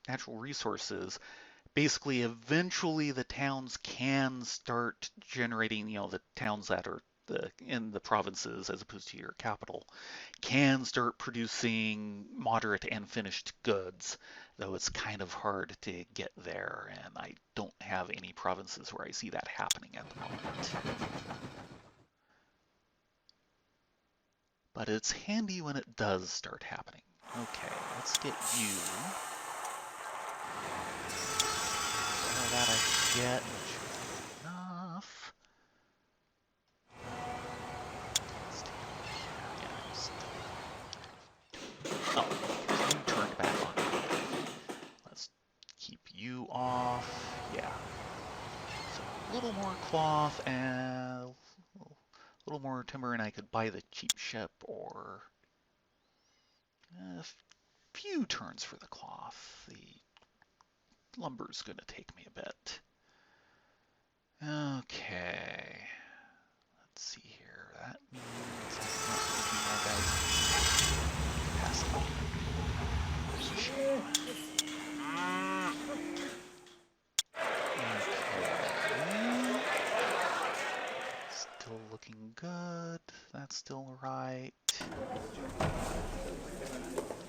natural resources. Basically, eventually the towns can start generating, the towns that are in the provinces as opposed to your capital, can start producing moderate and finished goods, though it's kind of hard to get there, and I don't have any provinces where I see that happening at the moment. But it's handy when it does start happening. Okay, let's get you. All that I can get, which is enough. Oh, you turned back on. Let's keep you off. Yeah. So a little more cloth and a little more timber, and I could buy the cheap ship, or a few turns for the cloth. The lumber's going to take me a bit. Okay. Let's see here. That means I'm not making more guys capacity. Okay. Still looking good. That's still right.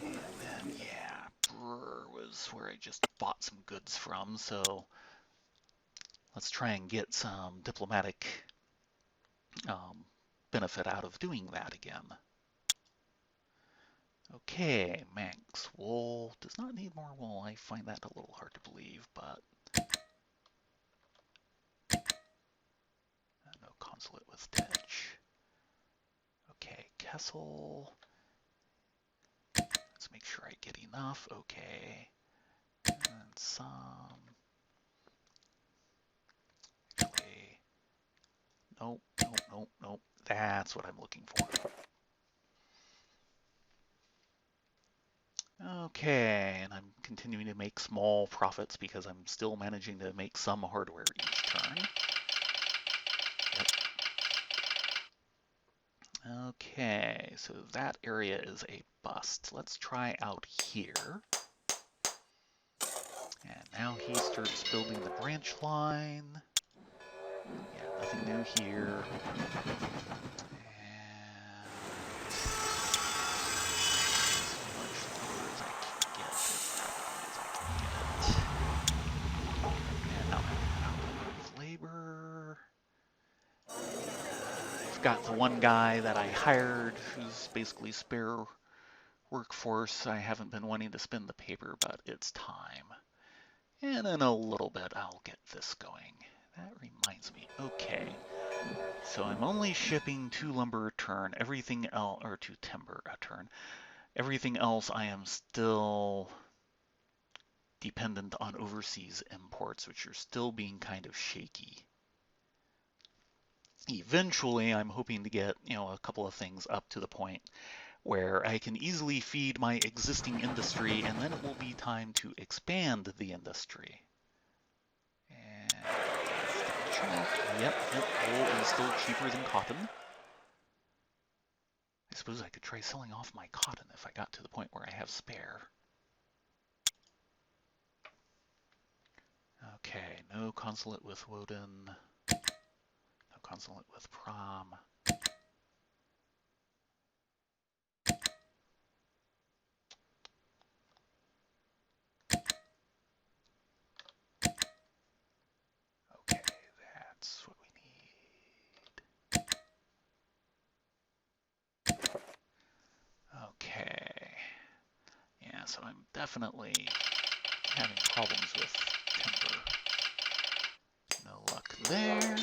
And then, yeah, brewer was where I just bought some goods from, so let's try and get some diplomatic benefit out of doing that again. Okay, Manx. Wool does not need more wool. I find that a little hard to believe, but no consulate with Tetch. Okay, Kessel. Let's make sure I get enough. Okay. And some. Actually, nope, nope, nope, nope. That's what I'm looking for. Okay, and I'm continuing to make small profits because I'm still managing to make some hardware each turn. Yep. Okay, so that area is a bust. Let's try out here. And now he starts building the branch line. Yeah, nothing new here. got the one guy that I hired who's basically spare workforce. I haven't been wanting to spend the paper, but it's time. And in a little bit, I'll get this going. That reminds me. Okay. So I'm only shipping 2 lumber a turn. Everything else, or 2 timber a turn. Everything else I am still dependent on overseas imports, which are still being kind of shaky. Eventually, I'm hoping to get, a couple of things up to the point where I can easily feed my existing industry, and then it will be time to expand the industry. And check. Yep, wool is still cheaper than cotton. I suppose I could try selling off my cotton if I got to the point where I have spare. Okay, no consulate with Woden. No consulate with Prom. Okay, that's what we need. Okay. Yeah, so I'm definitely having problems with timber. No luck there.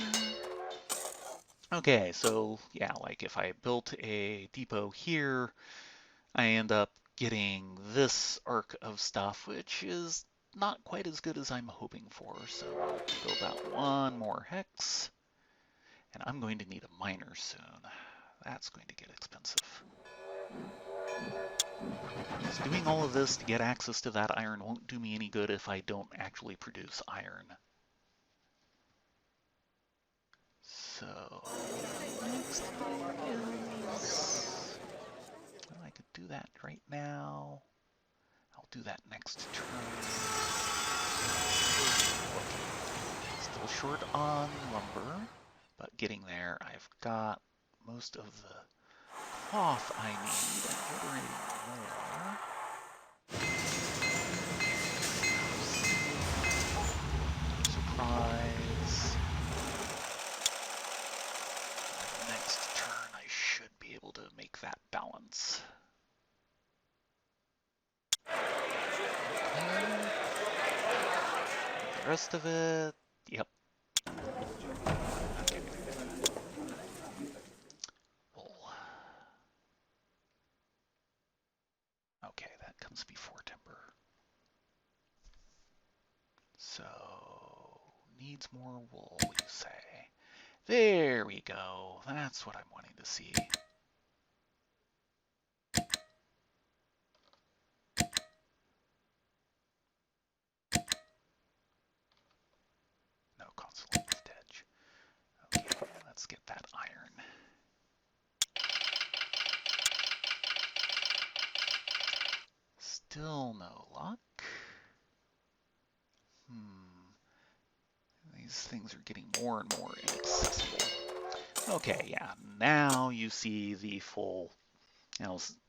Okay, so yeah, like if I built a depot here, I end up getting this arc of stuff, which is not quite as good as I'm hoping for. So I'll build out 1 more hex, and I'm going to need a miner soon. That's going to get expensive. Because doing all of this to get access to that iron won't do me any good if I don't actually produce iron. So, next thing is, well, I could do that right now. I'll do that next turn. Still short on lumber, but getting there. I've got most of the cloth I need and ordering more. Surprise. Next turn, I should be able to make that balance. Okay. The rest of it, yep. Okay. Wool. Okay, that comes before timber. So, needs more wool, you say. There we go. That's what I'm wanting to see. No consulate with Dedge. Okay, let's get that iron. Still no luck. These things are getting more and more inaccessible. Okay, yeah, now you see the full,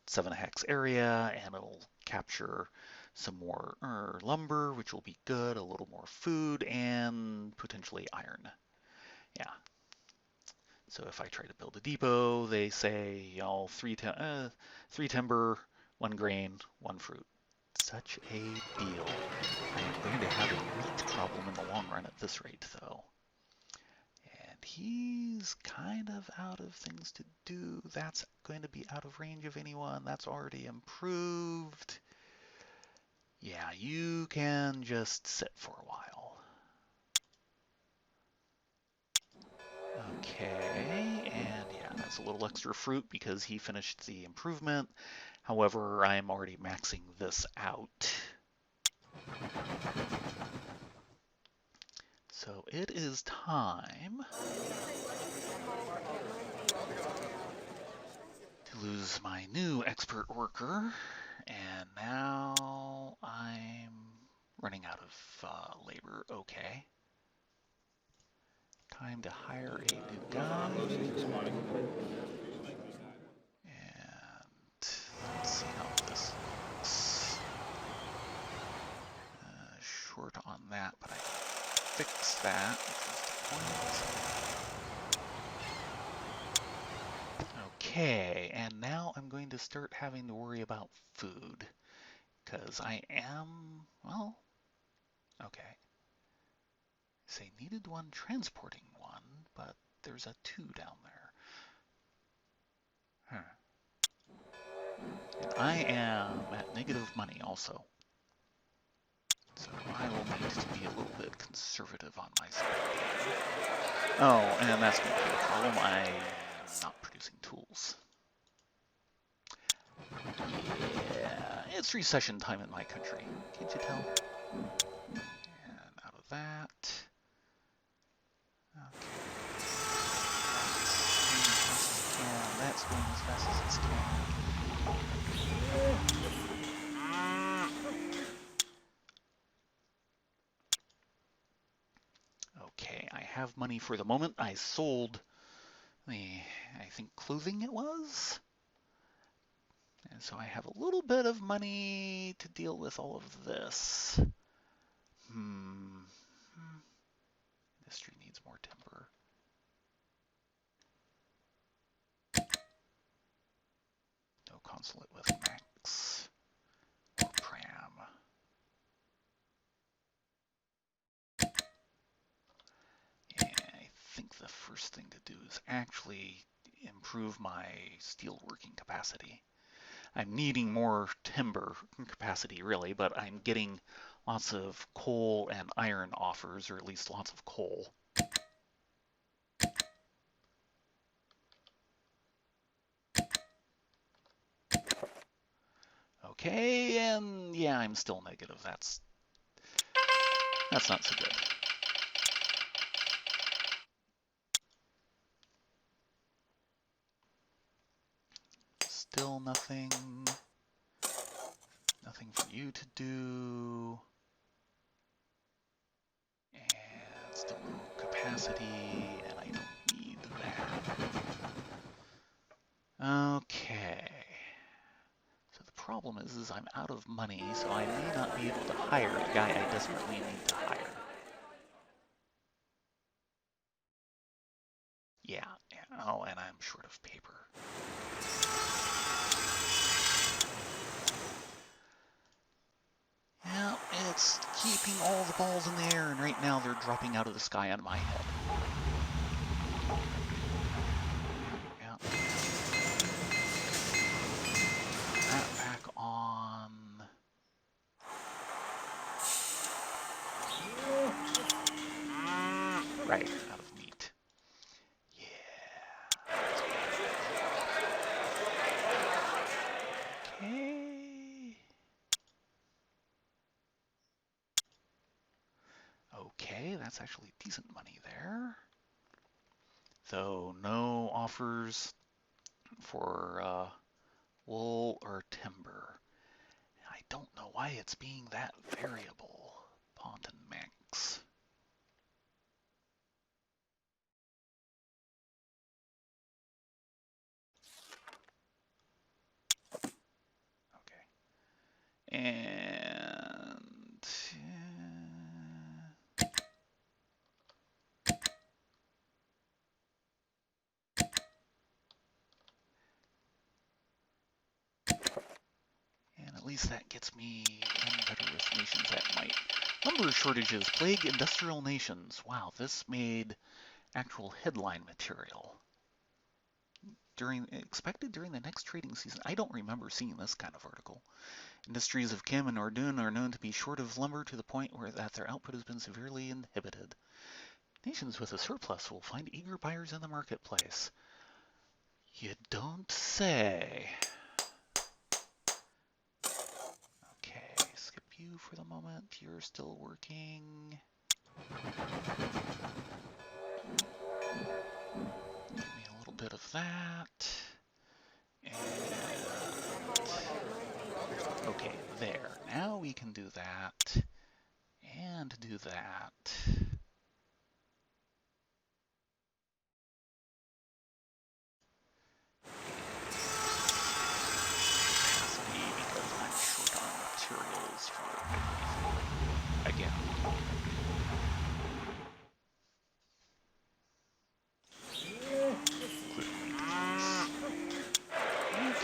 7 hex area, and it'll capture some more lumber, which will be good, a little more food, and potentially iron. Yeah. So if I try to build a depot, they say, 3 timber, 1 grain, 1 fruit. Such a deal. I am going to have a wheat problem in the long run at this rate, though. And he's kind of out of things to do. That's going to be out of range of anyone. That's already improved. Yeah, you can just sit for a while. Okay, and yeah, that's a little extra fruit because he finished the improvement. However, I'm already maxing this out. So it is time to lose my new expert worker, and now I'm running out of labor. Okay. Time to hire a new guy. And let's see how this looks. Short on that, but I fixed that, which was the point. to start having to worry about food. Because I am, well, okay. Say needed one, transporting one, but there's a 2 down there. Huh. And I am at negative money also. So I will need to be a little bit conservative on my side. Oh, and that's going to be a problem. I'm not producing tools. Yeah, it's recession time in my country. Can't you tell? And out of that. Okay. That's going as fast as it can. Okay, I have money for the moment. I sold I think clothing it was. And so I have a little bit of money to deal with all of this. Industry needs more timber. No consulate with Max or Pram. Yeah, I think the first thing to do is actually improve my steel working capacity. I'm needing more timber capacity, really, but I'm getting lots of coal and iron offers, or at least lots of coal. Okay, and yeah, I'm still negative. That's not so good. Still nothing. Nothing for you to do. And still no capacity, and I don't need that. Okay. So the problem is I'm out of money, so I may not be able to hire the guy I desperately need to hire. Yeah. Oh, and I'm short of paper. Yeah, it's keeping all the balls in the air, and right now they're dropping out of the sky on my head. Yeah. That back on. Right, out of meat. Yeah. Okay. Okay, that's actually decent money there. Though no offers for wool or timber. I don't know why it's being that variable. Pont and Max. Okay. And at least that gets me in better with nations that might. Lumber shortages plague industrial nations. Wow, this made actual headline material. Expected during the next trading season. I don't remember seeing this kind of article. Industries of Kim and Ordun are known to be short of lumber to the point where that their output has been severely inhibited. Nations with a surplus will find eager buyers in the marketplace. You don't say. Okay, skip you for the moment. You're still working. Give me a little bit of that. And okay, there. Now we can do that. And do that. Because I'm short on materials for everything. Again.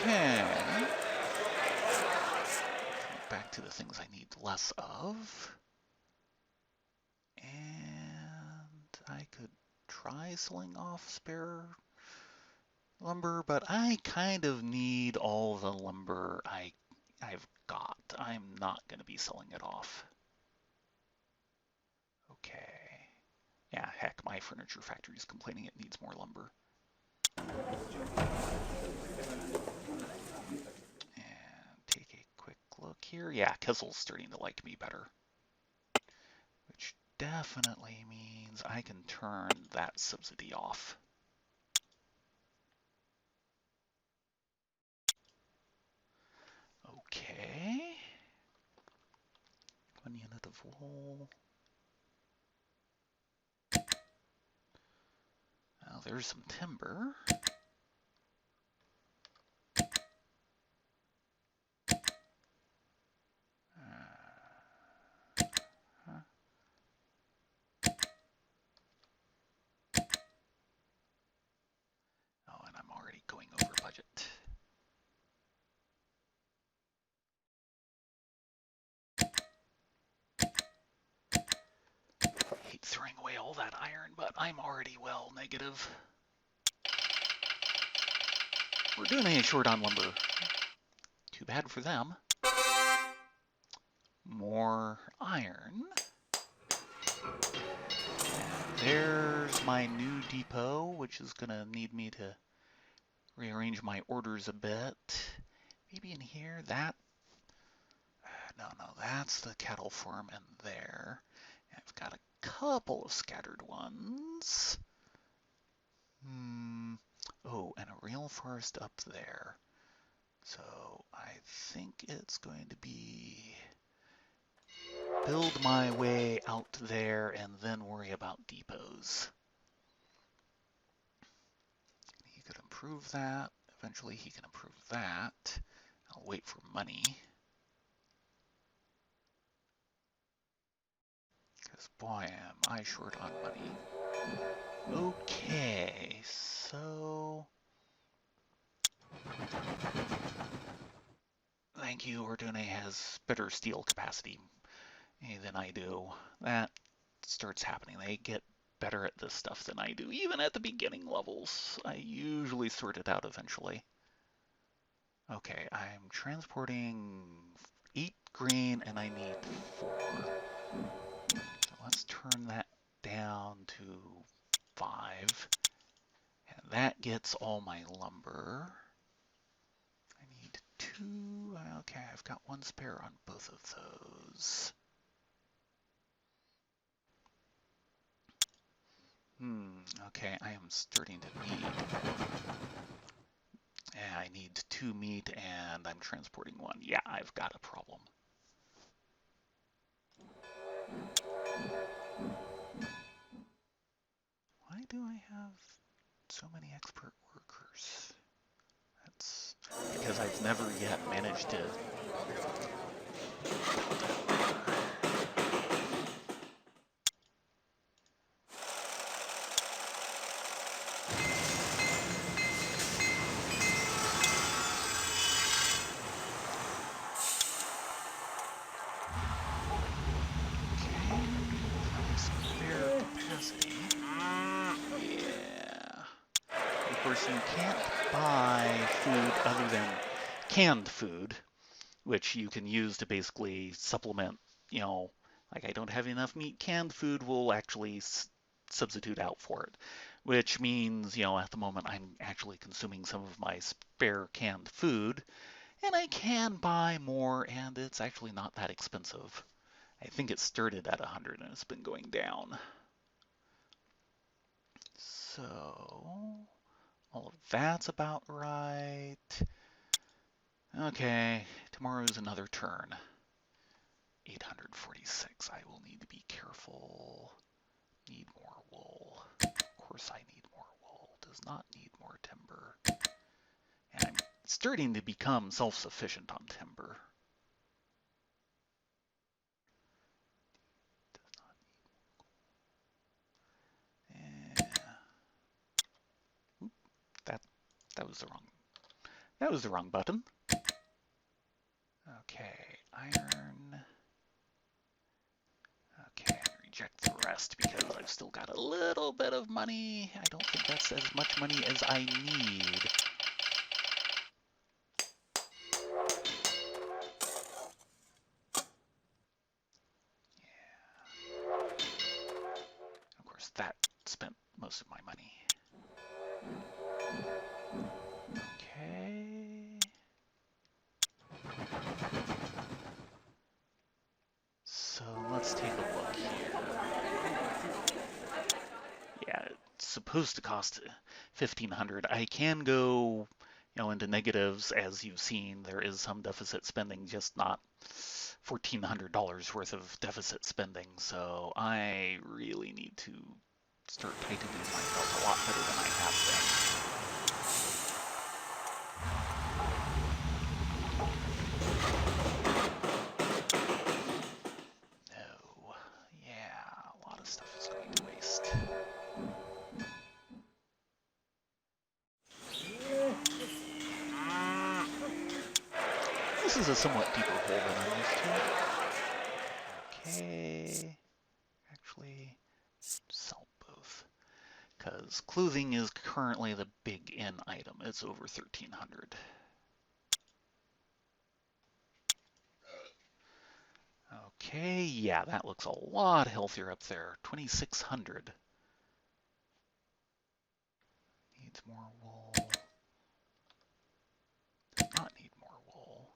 Okay. to the things I need less of. And I could try selling off spare lumber, but I kind of need all the lumber I've got. I'm not going to be selling it off. Okay. Yeah, heck, my furniture factory is complaining it needs more lumber. And take a quick look here. Yeah, Kessel's starting to like me better, which definitely means I can turn that subsidy off. Okay. 1 unit of wool. Now there's some timber. Oh, and I'm already going over budget. Hate throwing away all that iron, but I'm already well negative. We're doing a short on lumber. Too bad for them. More iron. And there's my new depot, which is going to need me to rearrange my orders a bit. Maybe in here, that... No, that's the cattle farm in there. I've got a couple of scattered ones. Oh, and a real forest up there. So I think it's going to be build my way out there and then worry about depots. He could improve that. Eventually he can improve that. I'll wait for money. Because boy, am I short on money. Okay, so... Thank you, Ordune has better steel capacity than I do. That starts happening. They get better at this stuff than I do, even at the beginning levels. I usually sort it out eventually. Okay, I'm transporting 8 grain and I need 4. So let's turn that down to 5. And that gets all my lumber. I need 2. Okay, I've got 1 spare on both of those. Okay, I am starting to need... Yeah, I need 2 meat and I'm transporting 1. Yeah, I've got a problem. Why do I have so many expert workers? That's because I've never yet managed to... Spare capacity. Yeah. Of course, you can't buy food other than canned food, which you can use to basically supplement, like I don't have enough meat, canned food will actually substitute out for it, which means, at the moment I'm actually consuming some of my spare canned food, and I can buy more, and it's actually not that expensive. I think it started at 100 and it's been going down. So all of that's about right. Okay, tomorrow's another turn. 846. I will need to be careful. Need more wool. Of course I need more wool. Does not need more timber. And I'm starting to become self-sufficient on timber. Oop, that was the wrong button. Okay, iron. rest because I've still got a little bit of money. I don't think that's as much money as I need. Of course, that spent most of my money. Okay. So let's take a look here. Yeah, it's supposed to cost 1,500. I can go, into negatives, as you've seen. There is some deficit spending, just not $1,400 worth of deficit spending. So I really need to start tightening my belt a lot better than I have been. No. Yeah, a lot of stuff is going to waste. This is a somewhat deeper hole than I'm used to. Okay. Actually, sell both. Because clothing is currently the big in item. It's over 1,300. Okay, yeah, that looks a lot healthier up there. 2,600. Needs more wool. Does not need more wool.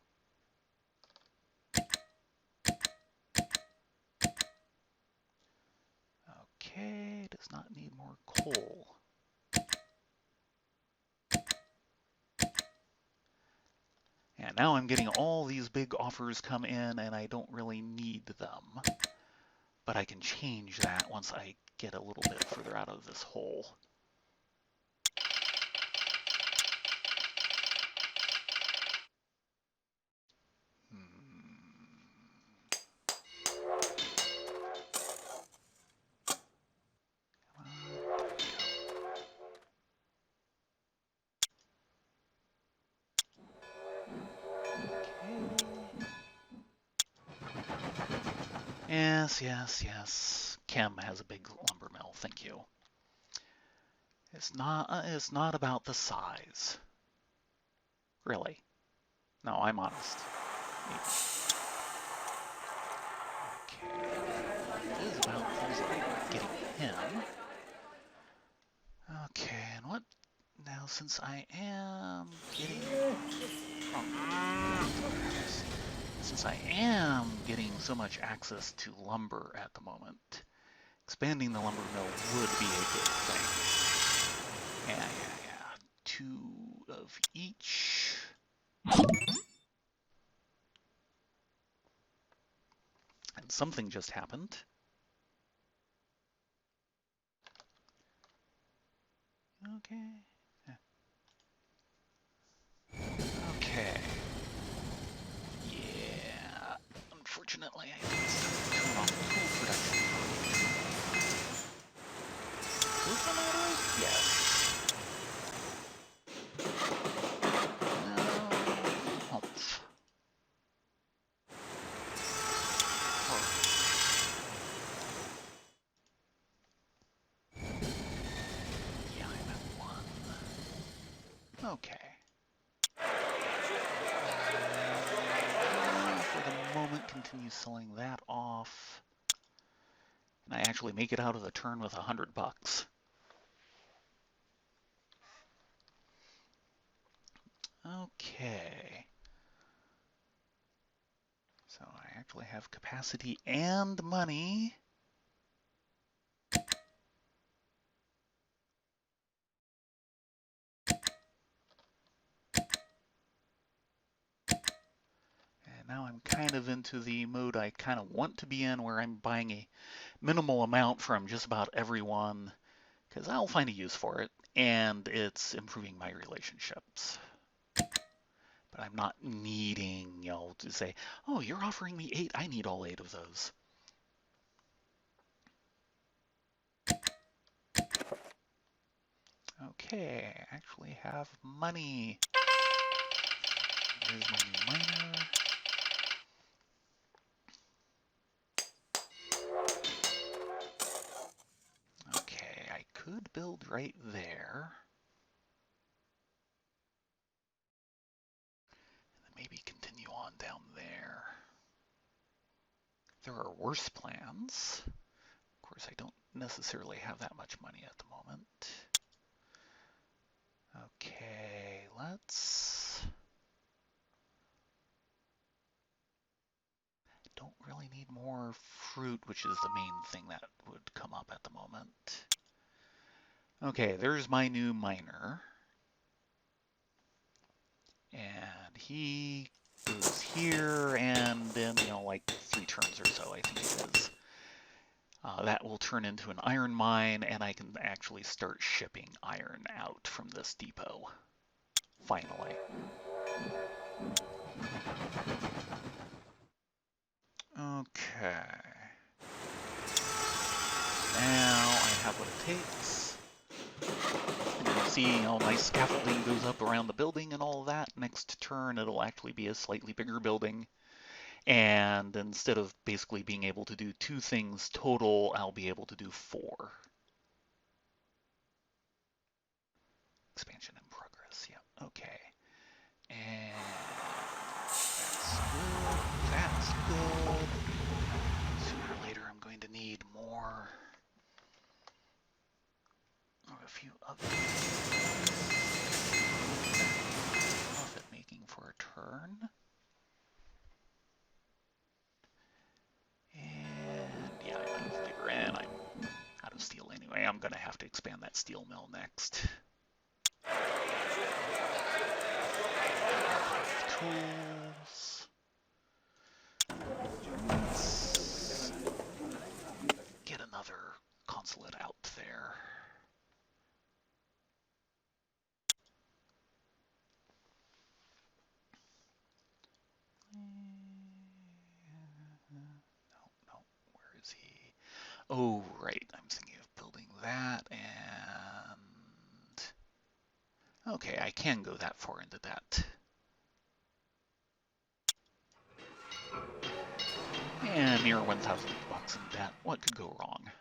Okay, does not need more coal. And now I'm getting all these big offers come in and I don't really need them. But I can change that once I get a little bit further out of this hole. Yes, yes, yes. Chem has a big lumber mill, thank you. It's not about the size. Really. No, I'm honest. Okay. It is about things that I'm getting him. Okay, and what now since I am getting since I am getting so much access to lumber at the moment, expanding the lumber mill would be a good thing. Yeah. 2 of each. And something just happened. Okay. Okay. Yeah. Unfortunately, I think it's time to turn off tool production. Is the matter? Yes. No. Humph. Yeah, I'm at 1. Okay. For the moment, continue selling that off. And I actually make it out of the turn with $100. Okay. So I actually have capacity and money. And now I'm kind of into the mode I kind of want to be in, where I'm buying a minimal amount from just about everyone, because I'll find a use for it, and it's improving my relationships. But I'm not needing, to say, oh, you're offering me 8, I need all 8 of those. Okay, I actually have money. Here's my new miner. build right there. And maybe continue on down there. There are worse plans. Of course, I don't necessarily have that much money at the moment. Okay, let's... Don't really need more fruit, which is the main thing that would come up at the moment. Okay, there's my new miner. And he goes here, and then, like 3 turns or so, I think it is. That will turn into an iron mine, and I can actually start shipping iron out from this depot. Finally. Okay. Now I have what it takes. And you see, my scaffolding goes up around the building and all of that. Next turn, it'll actually be a slightly bigger building. And instead of basically being able to do 2 things total, I'll be able to do 4. Expansion in progress, yeah, okay. And that's good. Sooner or later I'm going to need more. A few other profit making for a turn. And yeah, I'm out of labor and I'm out of steel anyway. I'm gonna have to expand that steel mill next. Tools. Let's get another consulate out there. No, where is he? Oh, right, I'm thinking of building that, and... Okay, I can go that far into that. And near 1,000 bucks in debt. What could go wrong?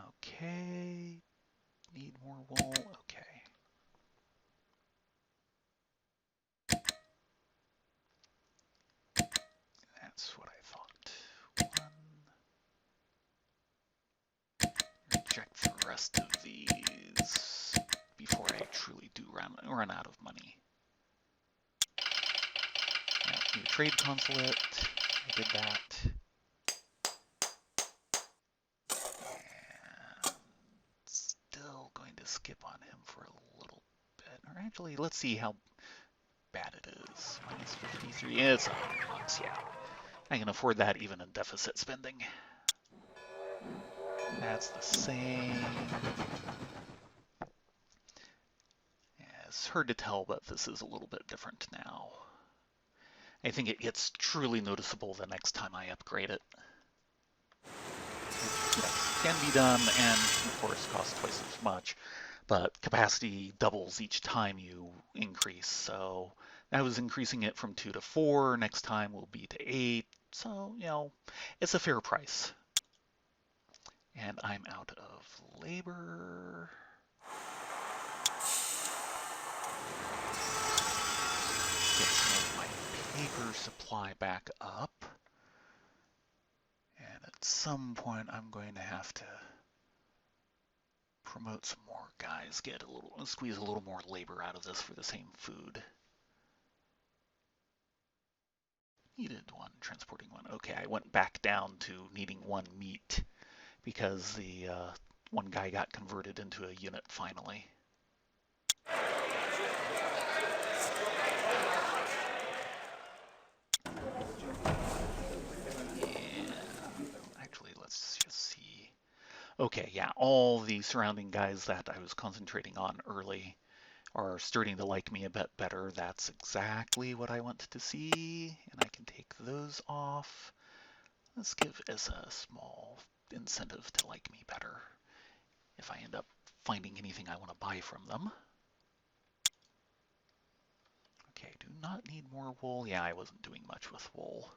Okay, need more wool, okay. That's what I thought. Reject the rest of these before I truly do run out of money. Now, new trade consulate, I did that. And still going to skip on him for a little bit. Or actually, let's see how bad it is. Minus 53, it's 100 bucks, yeah. I can afford that even in deficit spending. That's the same. Yeah, it's hard to tell, but this is a little bit different now. I think it gets truly noticeable the next time I upgrade it. Yes, can be done, and of course costs twice as much, but capacity doubles each time you increase. So I was increasing it from 2 to 4. Next time will be to 8. So, it's a fair price. And I'm out of labor. Get some of my paper supply back up. And at some point, I'm going to have to promote some more guys, squeeze a little more labor out of this for the same food. Needed 1, transporting 1. Okay, I went back down to needing 1 meat because the one guy got converted into a unit finally. And actually, let's just see. Okay, yeah, all the surrounding guys that I was concentrating on early are starting to like me a bit better. That's exactly what I wanted to see, and I can take those off. Let's give as a small incentive to like me better if I end up finding anything I want to buy from them. Okay, do not need more wool. Yeah, I wasn't doing much with wool.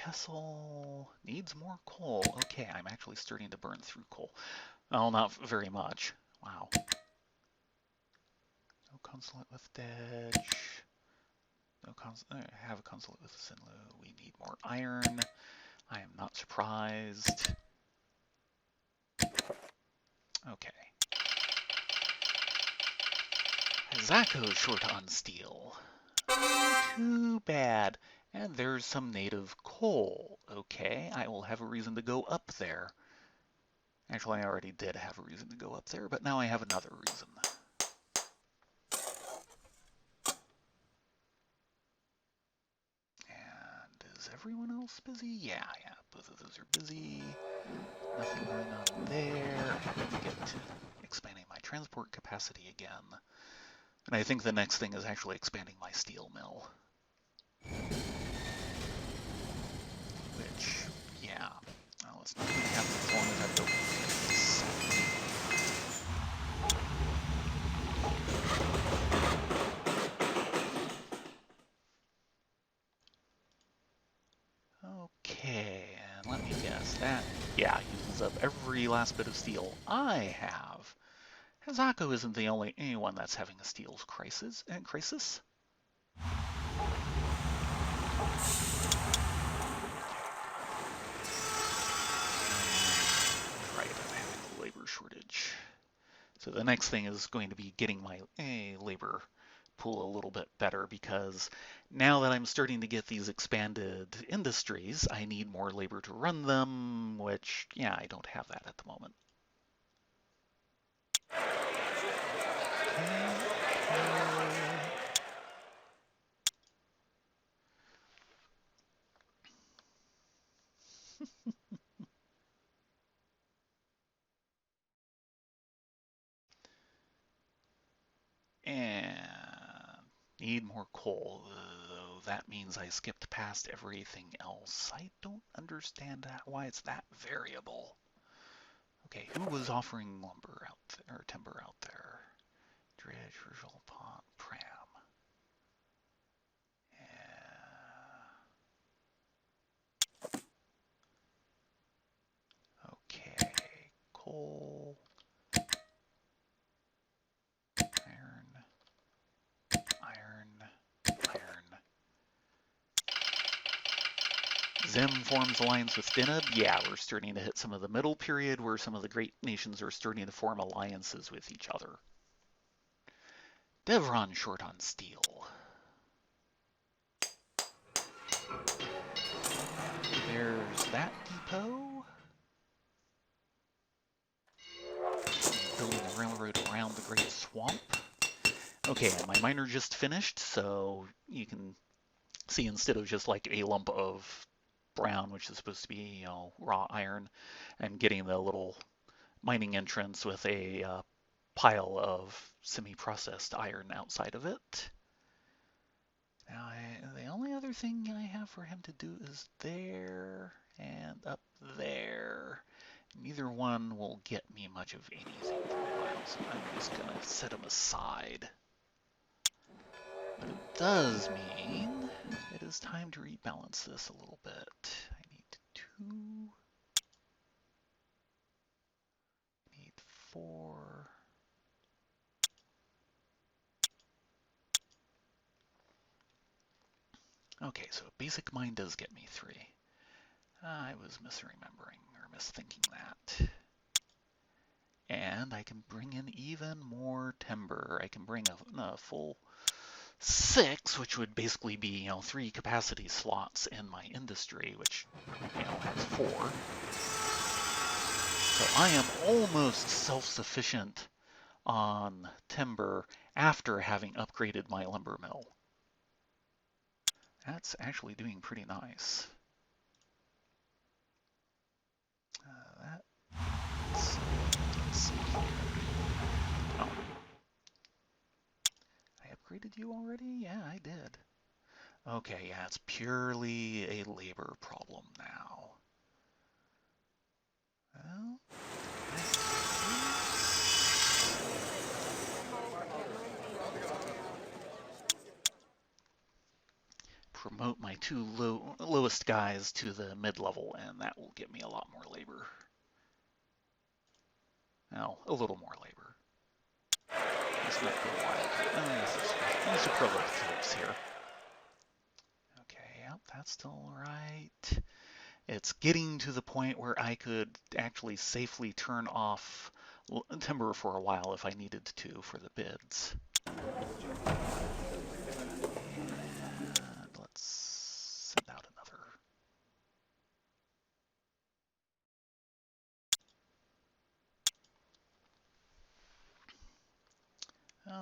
Kessel needs more coal. Okay, I'm actually starting to burn through coal. Well, not very much. Wow. No consulate with Dedge. No have a consulate with Sinlu. We need more iron. I am not surprised. Okay. Zako's short on steel. Too bad. And there's some native coal. Okay, I will have a reason to go up there. Actually, I already did have a reason to go up there, but now I have another reason. And is everyone else busy? Yeah, both of those are busy. Nothing going on there. I need to get to expanding my transport capacity again. And I think the next thing is actually expanding my steel mill. Which, yeah, well, it's not going to happen as long as I build this. Okay, and let me guess, that, yeah, uses up every last bit of steel I have. Hazako isn't the only anyone that's having a steel crisis. Right, I'm having a labor shortage. So the next thing is going to be getting my labor pool a little bit better, because now that I'm starting to get these expanded industries, I need more labor to run them, which, yeah, I don't have that at the moment. And need more coal, though that means I skipped past everything else. I don't understand why it's that variable. Okay, who was offering lumber out there, or timber out there? Dredge, Virgil, Pont, Pram. Yeah. Okay, coal, iron, iron, iron. Zim forms alliance with Dinab. Yeah, we're starting to hit some of the middle period where some of the great nations are starting to form alliances with each other. Devron short on steel. There's that depot. Building a railroad around the Great Swamp. Okay, and my miner just finished, so you can see instead of just like a lump of brown, which is supposed to be, you know, raw iron, I'm getting the little mining entrance with a pile of semi-processed iron outside of it. Now, the only other thing I have for him to do is there and up there. Neither one will get me much of anything for a while, so I'm just going to set them aside. But it does mean it is time to rebalance this a little bit. I need 2, need 4. Okay, so a basic mine does get me 3. I was misremembering or misthinking that. And I can bring in even more timber. I can bring a full 6, which would basically be, you know, 3 capacity slots in my industry, which, you know, has 4. So I am almost self-sufficient on timber after having upgraded my lumber mill. That's actually doing pretty nice. Let's see here. Oh. I upgraded you already? Yeah, I did. Okay, yeah, it's purely a labor problem now. Well, promote my two lowest guys to the mid-level, and that will get me a lot more labor. Well, a little more labor. This might go wild. Oh, these are prototypes here. Okay, yep, that's still right. It's getting to the point where I could actually safely turn off timber for a while if I needed to for the bids. And let's send out another.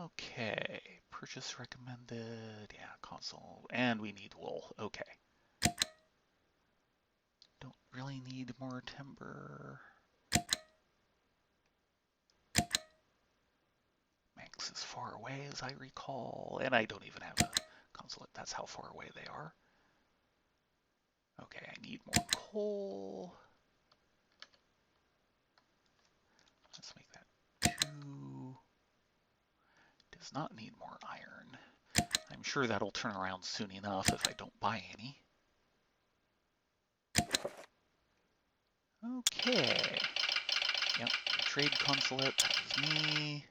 Okay, purchase recommended, yeah, console, and we need wool, okay. Don't really need more timber. Manx is far away as I recall, and I don't even have a consulate, that's how far away they are. Okay, I need more coal. Let's make that 2. Does not need more iron. I'm sure that'll turn around soon enough if I don't buy any. Okay. Yep, trade consulate, that was me.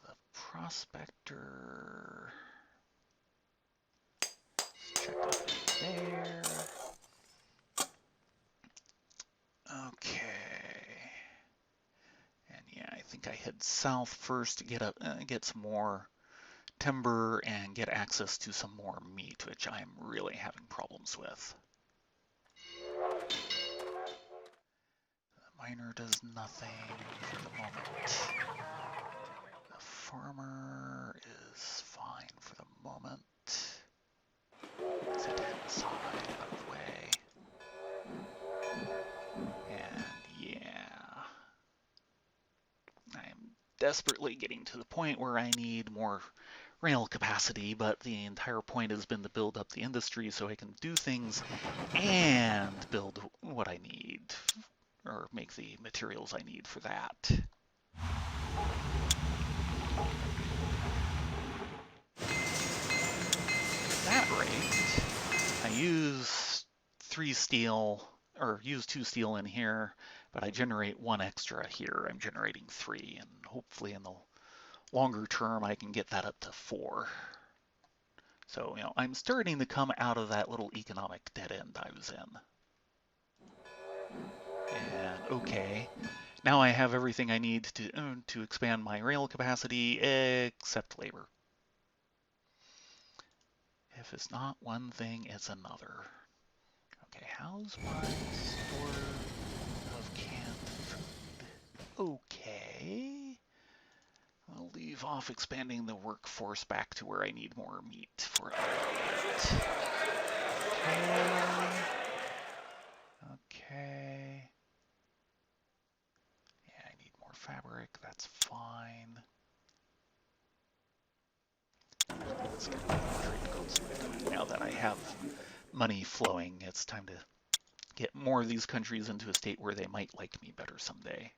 The prospector. Let's check up there. Okay. And yeah, I think I head south first to get some more timber and get access to some more meat, which I'm really having problems with. The miner does nothing for the moment. The farmer is fine for the moment. Set him aside, out of the way. And yeah, I'm desperately getting to the point where I need more rail capacity, but the entire point has been to build up the industry so I can do things and build what I need, or make the materials I need for that. At that rate, I use 3 steel, or use 2 steel in here, but I generate 1 extra here. I'm generating 3, and hopefully in the longer term I can get that up to 4. So, you know, I'm starting to come out of that little economic dead end I was in. And okay, now I have everything I need to expand my rail capacity, except labor. If it's not one thing, it's another. Okay, how's my store of canned food? Okay. I'll leave off expanding the workforce back to where I need more meat for a little bit. Okay. Yeah, I need more fabric. That's fine. Let's get another trade consulate going. Now that I have money flowing, it's time to get more of these countries into a state where they might like me better someday.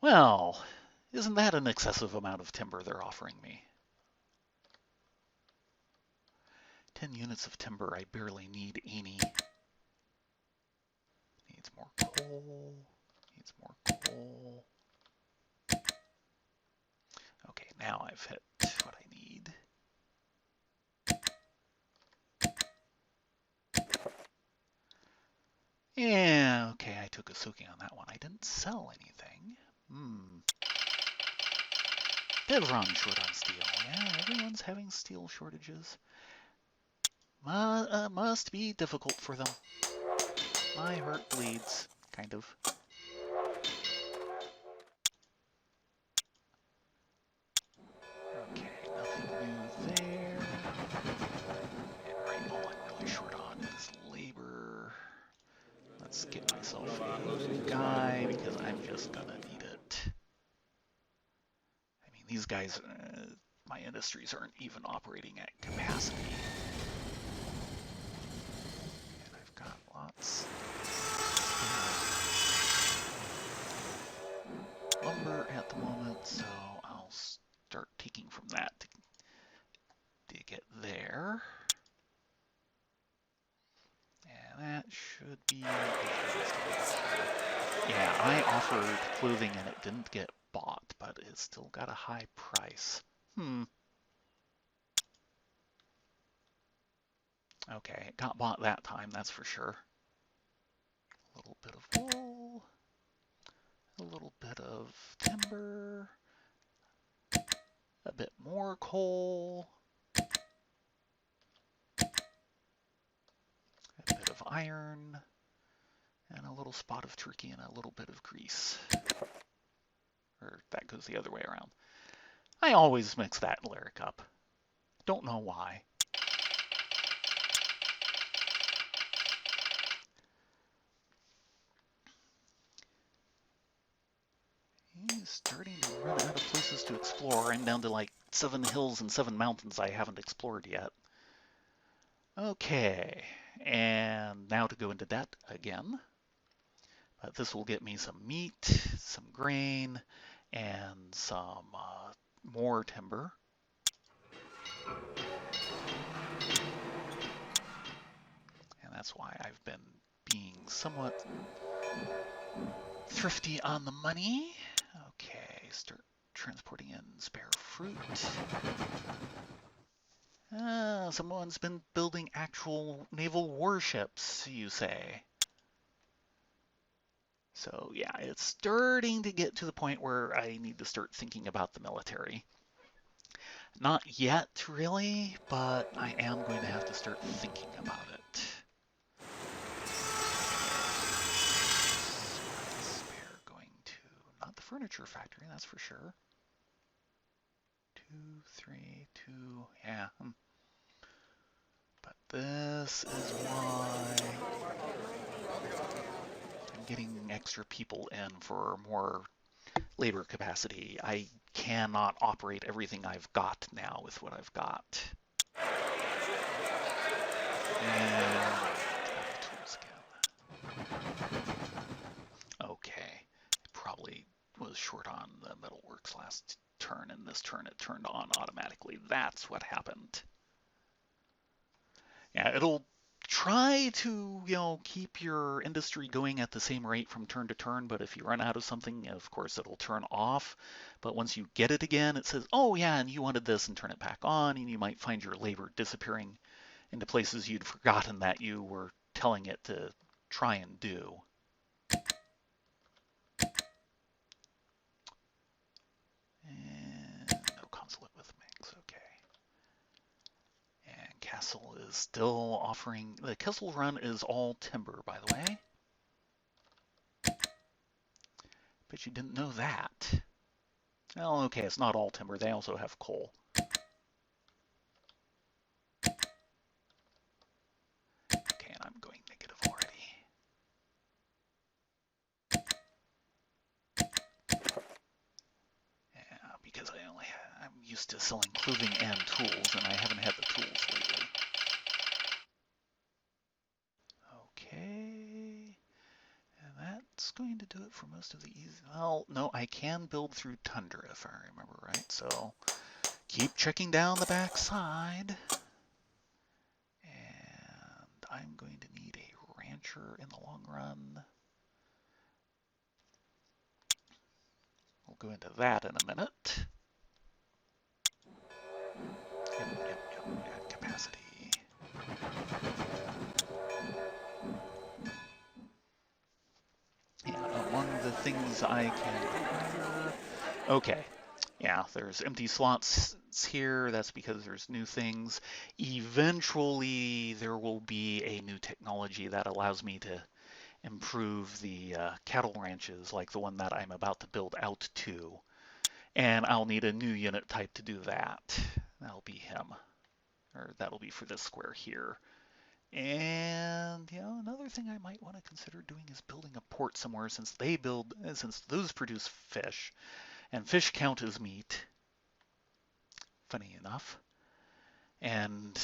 Well, isn't that an excessive amount of timber they're offering me? 10 units of timber, I barely need any. Needs more coal. Needs more coal. Okay, now I've hit what I need. Yeah, okay, I took a soaking on that one. I didn't sell anything. Devron short on steel. Yeah, everyone's having steel shortages. Must be difficult for them. My heart bleeds, kind of. Okay, nothing new there. And right, all I'm really short on is labor. Let's get myself a guy because I'm just gonna need it. I mean, these guys, my industries aren't even operating at capacity. And I've got lots of lumber at the moment, so I'll start taking from that to get there. should be. Yeah, I offered clothing and it didn't get bought, but it still got a high price. Okay, it got bought that time, that's for sure. A little bit of wool, a little bit of timber, a bit more coal, a bit of iron, and a little spot of turkey and a little bit of grease. Or that goes the other way around. I always mix that lyric up. Don't know why. He's starting to run out of places to explore. I'm down to like 7 hills and 7 mountains I haven't explored yet. Okay, and now to go into debt again. But this will get me some meat, some grain, and some more timber. And that's why I've been being somewhat thrifty on the money. Okay, start transporting in spare fruit. Someone's been building actual naval warships, you say. So yeah, it's starting to get to the point where I need to start thinking about the military. Not yet, really, but I am going to have to start thinking about it. Spare going to, not the furniture factory, that's for sure. 2, 3, 2, yeah. But this is why I'm getting extra people in for more labor capacity. I cannot operate everything I've got now with what I've got. And tools again. Okay, probably was short on the metalworks last turn, and this turn it turned on automatically. That's what happened. Yeah, it'll try to, keep your industry going at the same rate from turn to turn, but if you run out of something, of course, it'll turn off. But once you get it again, it says, oh yeah, and you wanted this, and turn it back on, and you might find your labor disappearing into places you'd forgotten that you were telling it to try and do. And no consulate with Minx, okay. And Castle is still offering, the Kessel run is all timber, by the way. Bet you didn't know that. Well, okay, it's not all timber, they also have coal. Okay, and I'm going negative already. Yeah, because I'm used to selling clothing and tools, and I haven't had the tools lately. Okay, and that's going to do it for most of the easy. Well, no, I can build through tundra if I remember right, so keep checking down the back side. And I'm going to need a rancher in the long run. We'll go into that in a minute. Yep, add capacity. And among the things I can... Okay, yeah, there's empty slots here. That's because there's new things. Eventually, there will be a new technology that allows me to improve the cattle ranches like the one that I'm about to build out to. And I'll need a new unit type to do that. That'll be him. Or that'll be for this square here. And another thing I might want to consider doing is building a port somewhere since those produce fish, and fish count as meat. Funny enough. And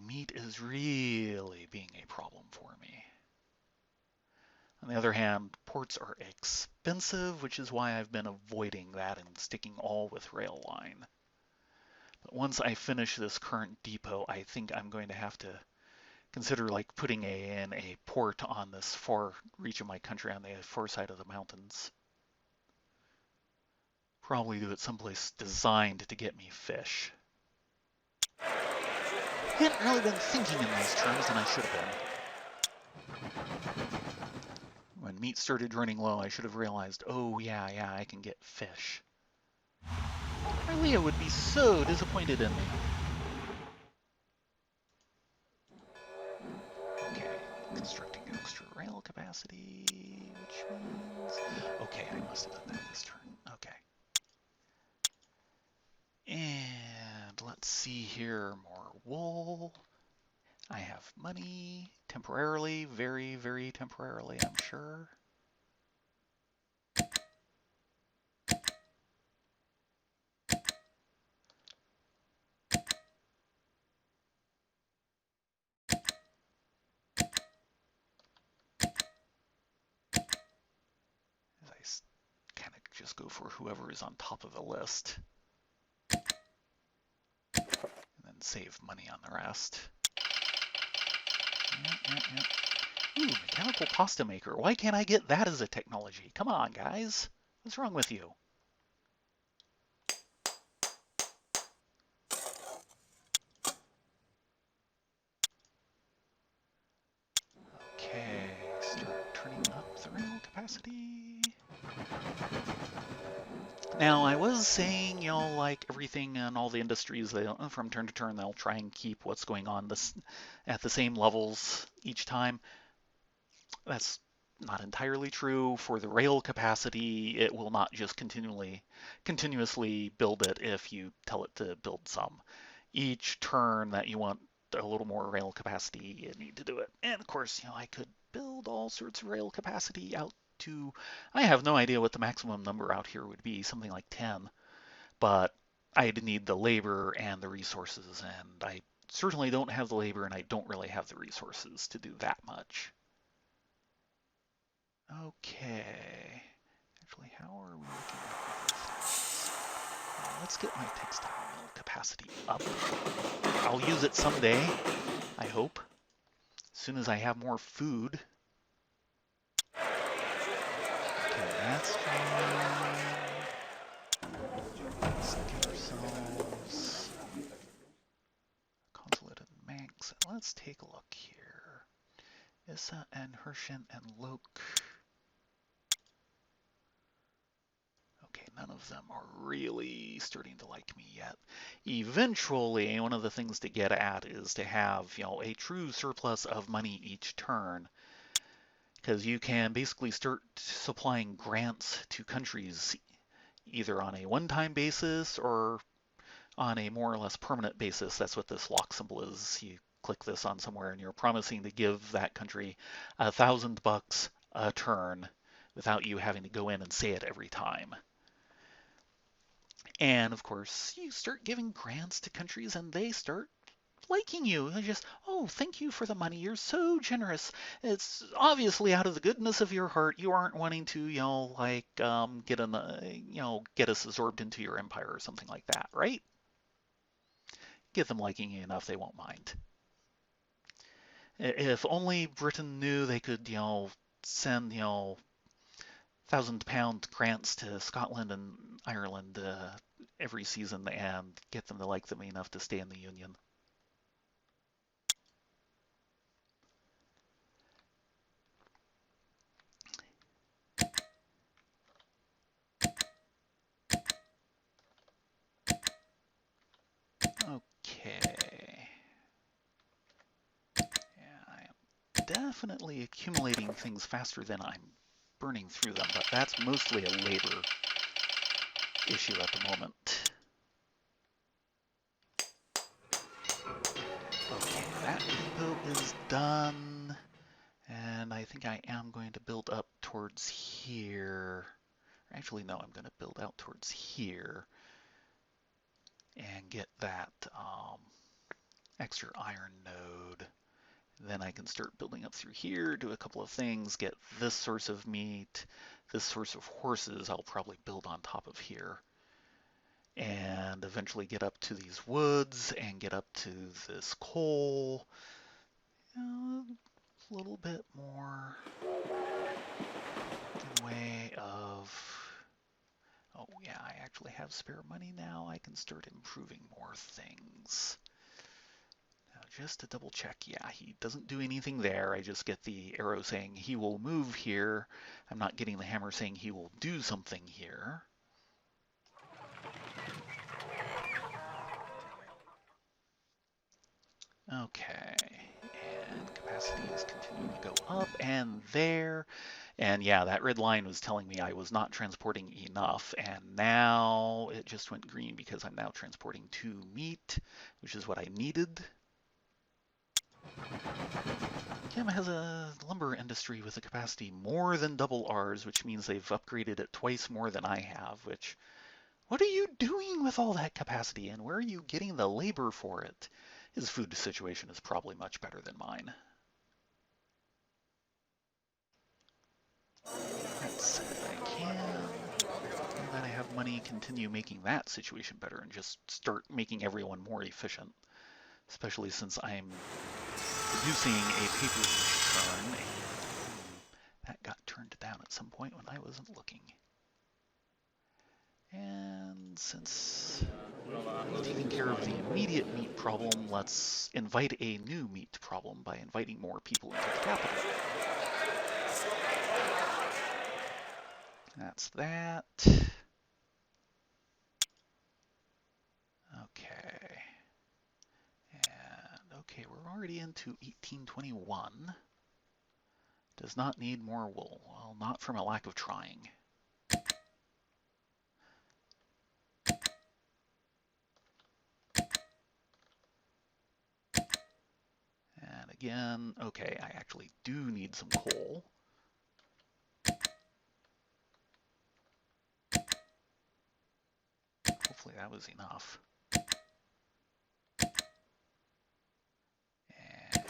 meat is really being a problem for me. On the other hand, ports are expensive, which is why I've been avoiding that and sticking all with rail line. But once I finish this current depot, I think I'm going to have to consider like putting in a port on this far reach of my country on the far side of the mountains. Probably do it someplace designed to get me fish. Hadn't really been thinking in these terms, and I should have been. When meat started running low, I should have realized, oh yeah, I can get fish. Leah would be so disappointed in me. Okay, constructing extra rail capacity, which means... Okay, I must have done that this turn. Okay. And let's see here, more wool. I have money, temporarily, very, very temporarily, I'm sure. As I kind of just go for whoever is on top of the list. And then save money on the rest. Yep. Ooh, mechanical pasta maker. Why can't I get that as a technology? Come on, guys. What's wrong with you? Okay, start turning up the rail capacity. Now, I was saying, like everything in all the industries, from turn to turn, they'll try and keep what's going on at the same levels each time. That's not entirely true. For the rail capacity, it will not just continuously build it if you tell it to build some. Each turn that you want a little more rail capacity, you need to do it. And of course, I could build all sorts of rail capacity out to, I have no idea what the maximum number out here would be, something like 10, but I'd need the labor and the resources, and I certainly don't have the labor and I don't really have the resources to do that much. Okay. Actually, how are we looking at this? Let's get my textile mill capacity up. I'll use it someday, I hope, as soon as I have more food. Okay, that's fine. Let's get ourselves a consulate in Manx. Let's take a look here. Issa and Hershin and Loke. Okay, none of them are really starting to like me yet. Eventually, one of the things to get at is to have, a true surplus of money each turn, because you can basically start supplying grants to countries either on a one-time basis or on a more or less permanent basis. That's what this lock symbol is. You click this on somewhere and you're promising to give that country $1,000 a turn without you having to go in and say it every time. And of course, you start giving grants to countries and they start liking you. They just, oh, thank you for the money. You're so generous. It's obviously out of the goodness of your heart. You aren't wanting to, get us absorbed into your empire or something like that, right? Get them liking you enough, they won't mind. If only Britain knew they could, send, £1,000 grants to Scotland and Ireland every season and get them to like them enough to stay in the Union. Okay. Yeah, I am definitely accumulating things faster than I'm burning through them, but that's mostly a labor issue at the moment. Okay, that depot is done. And I think I am going to build up towards here. Actually, no, I'm going to build out towards here and get that extra iron node. Then I can start building up through here, do a couple of things, get this source of meat, this source of horses I'll probably build on top of here. And eventually get up to these woods and get up to this coal. a little bit more in way of, oh yeah, I actually have spare money now. I can start improving more things. Now, just to double check, yeah, he doesn't do anything there. I just get the arrow saying he will move here. I'm not getting the hammer saying he will do something here. Okay, and capacity is continuing to go up and there. And yeah, that red line was telling me I was not transporting enough, and now it just went green because I'm now transporting 2 meat, which is what I needed. Kim has a lumber industry with a capacity more than double ours, which means they've upgraded it twice more than I have, which, what are you doing with all that capacity, and where are you getting the labor for it? His food situation is probably much better than mine. That said, I can, now that I have money, continue making that situation better and just start making everyone more efficient, especially since I'm producing a paper turn, and that got turned down at some point when I wasn't looking. And since we've taken care of the immediate meat problem, let's invite a new meat problem by inviting more people into the capital. That's that. Okay. And okay, we're already into 1821. Does not need more wool. Well, not from a lack of trying. And again, okay, I actually do need some coal. Hopefully that was enough. And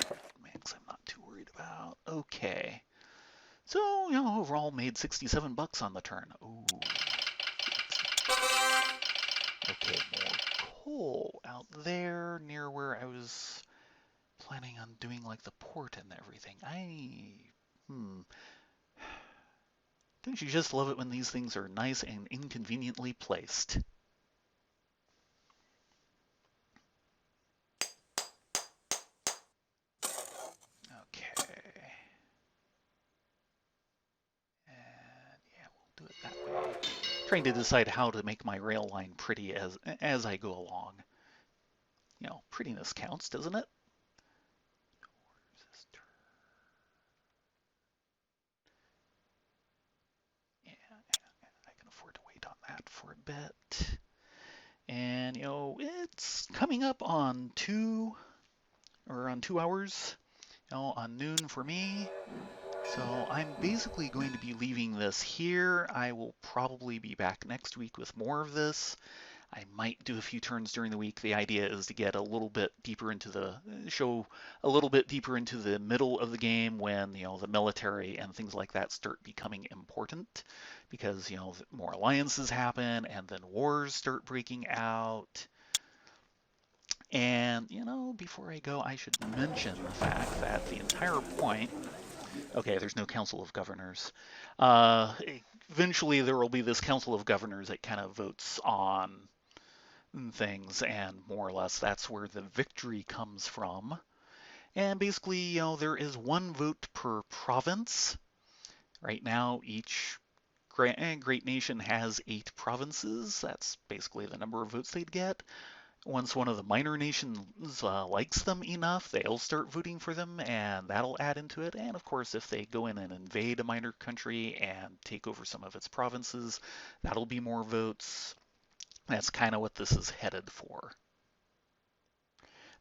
mix I'm not too worried about. Okay. So, overall made 67 bucks on the turn. Ooh. Okay, more coal out there near where I was planning on doing like the port and everything. Don't you just love it when these things are nice and inconveniently placed? Okay. And yeah, we'll do it that way. Trying to decide how to make my rail line pretty as I go along. Prettiness counts, doesn't it? Yeah, I can afford to wait on that for a bit. And it's coming up on 2 hours, on noon for me. So I'm basically going to be leaving this here. I will probably be back next week with more of this. I might do a few turns during the week. The idea is to get a little bit deeper into the middle of the game when, the military and things like that start becoming important because, more alliances happen and then wars start breaking out. And, before I go, I should mention the fact that the entire point, okay, there's no Council of Governors. Uh, Eventually, there will be this Council of Governors that kind of votes on things, and more or less that's where the victory comes from. And basically, there is one vote per province. Right now, each great nation has 8 provinces. That's basically the number of votes they'd get. Once one of the minor nations likes them enough, they'll start voting for them, and that'll add into it. And of course, if they go in and invade a minor country and take over some of its provinces, that'll be more votes. That's kind of what this is headed for.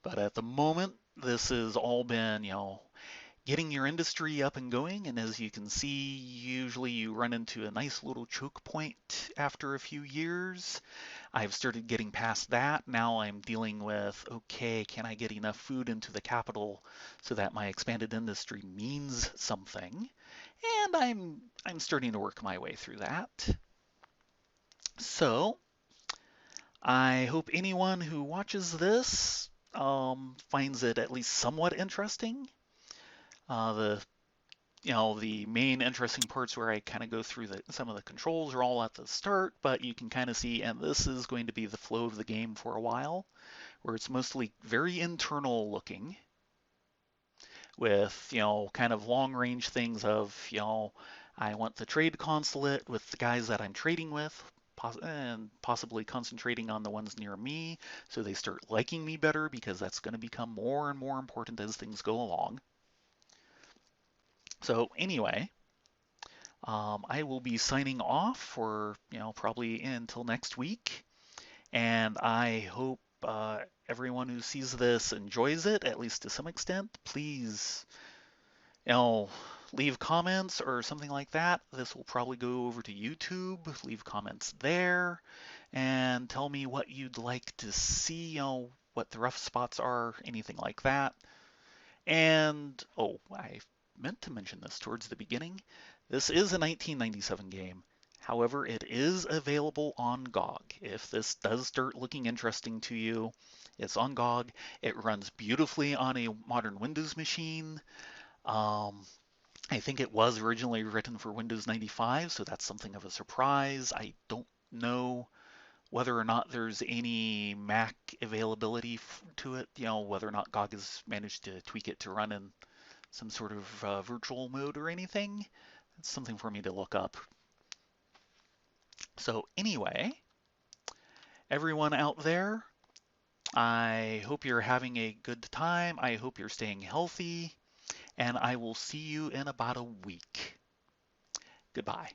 But at the moment, this has all been, getting your industry up and going. And as you can see, usually you run into a nice little choke point after a few years. I've started getting past that. Now I'm dealing with, okay, can I get enough food into the capital so that my expanded industry means something? And I'm starting to work my way through that. So I hope anyone who watches this finds it at least somewhat interesting. The the main interesting parts where I kind of go through some of the controls are all at the start, but you can kind of see, and this is going to be the flow of the game for a while, where it's mostly very internal looking with, kind of long range things of, I want the trade consulate with the guys that I'm trading with, and possibly concentrating on the ones near me so they start liking me better because that's going to become more and more important as things go along. So anyway, I will be signing off for, probably until next week. And I hope everyone who sees this enjoys it, at least to some extent. Please, you know, leave comments or something like that. This will probably go over to YouTube. Leave comments there and tell me what you'd like to see, what the rough spots are, anything like that. And, oh, I meant to mention this towards the beginning. This is a 1997 game. However, it is available on GOG. If this does start looking interesting to you, it's on GOG. It runs beautifully on a modern Windows machine. Um, I think it was originally written for Windows 95, so that's something of a surprise. I don't know whether or not there's any Mac availability to it, whether or not GOG has managed to tweak it to run in some sort of virtual mode or anything. It's something for me to look up. So anyway, everyone out there, I hope you're having a good time. I hope you're staying healthy, and I will see you in about a week. Goodbye.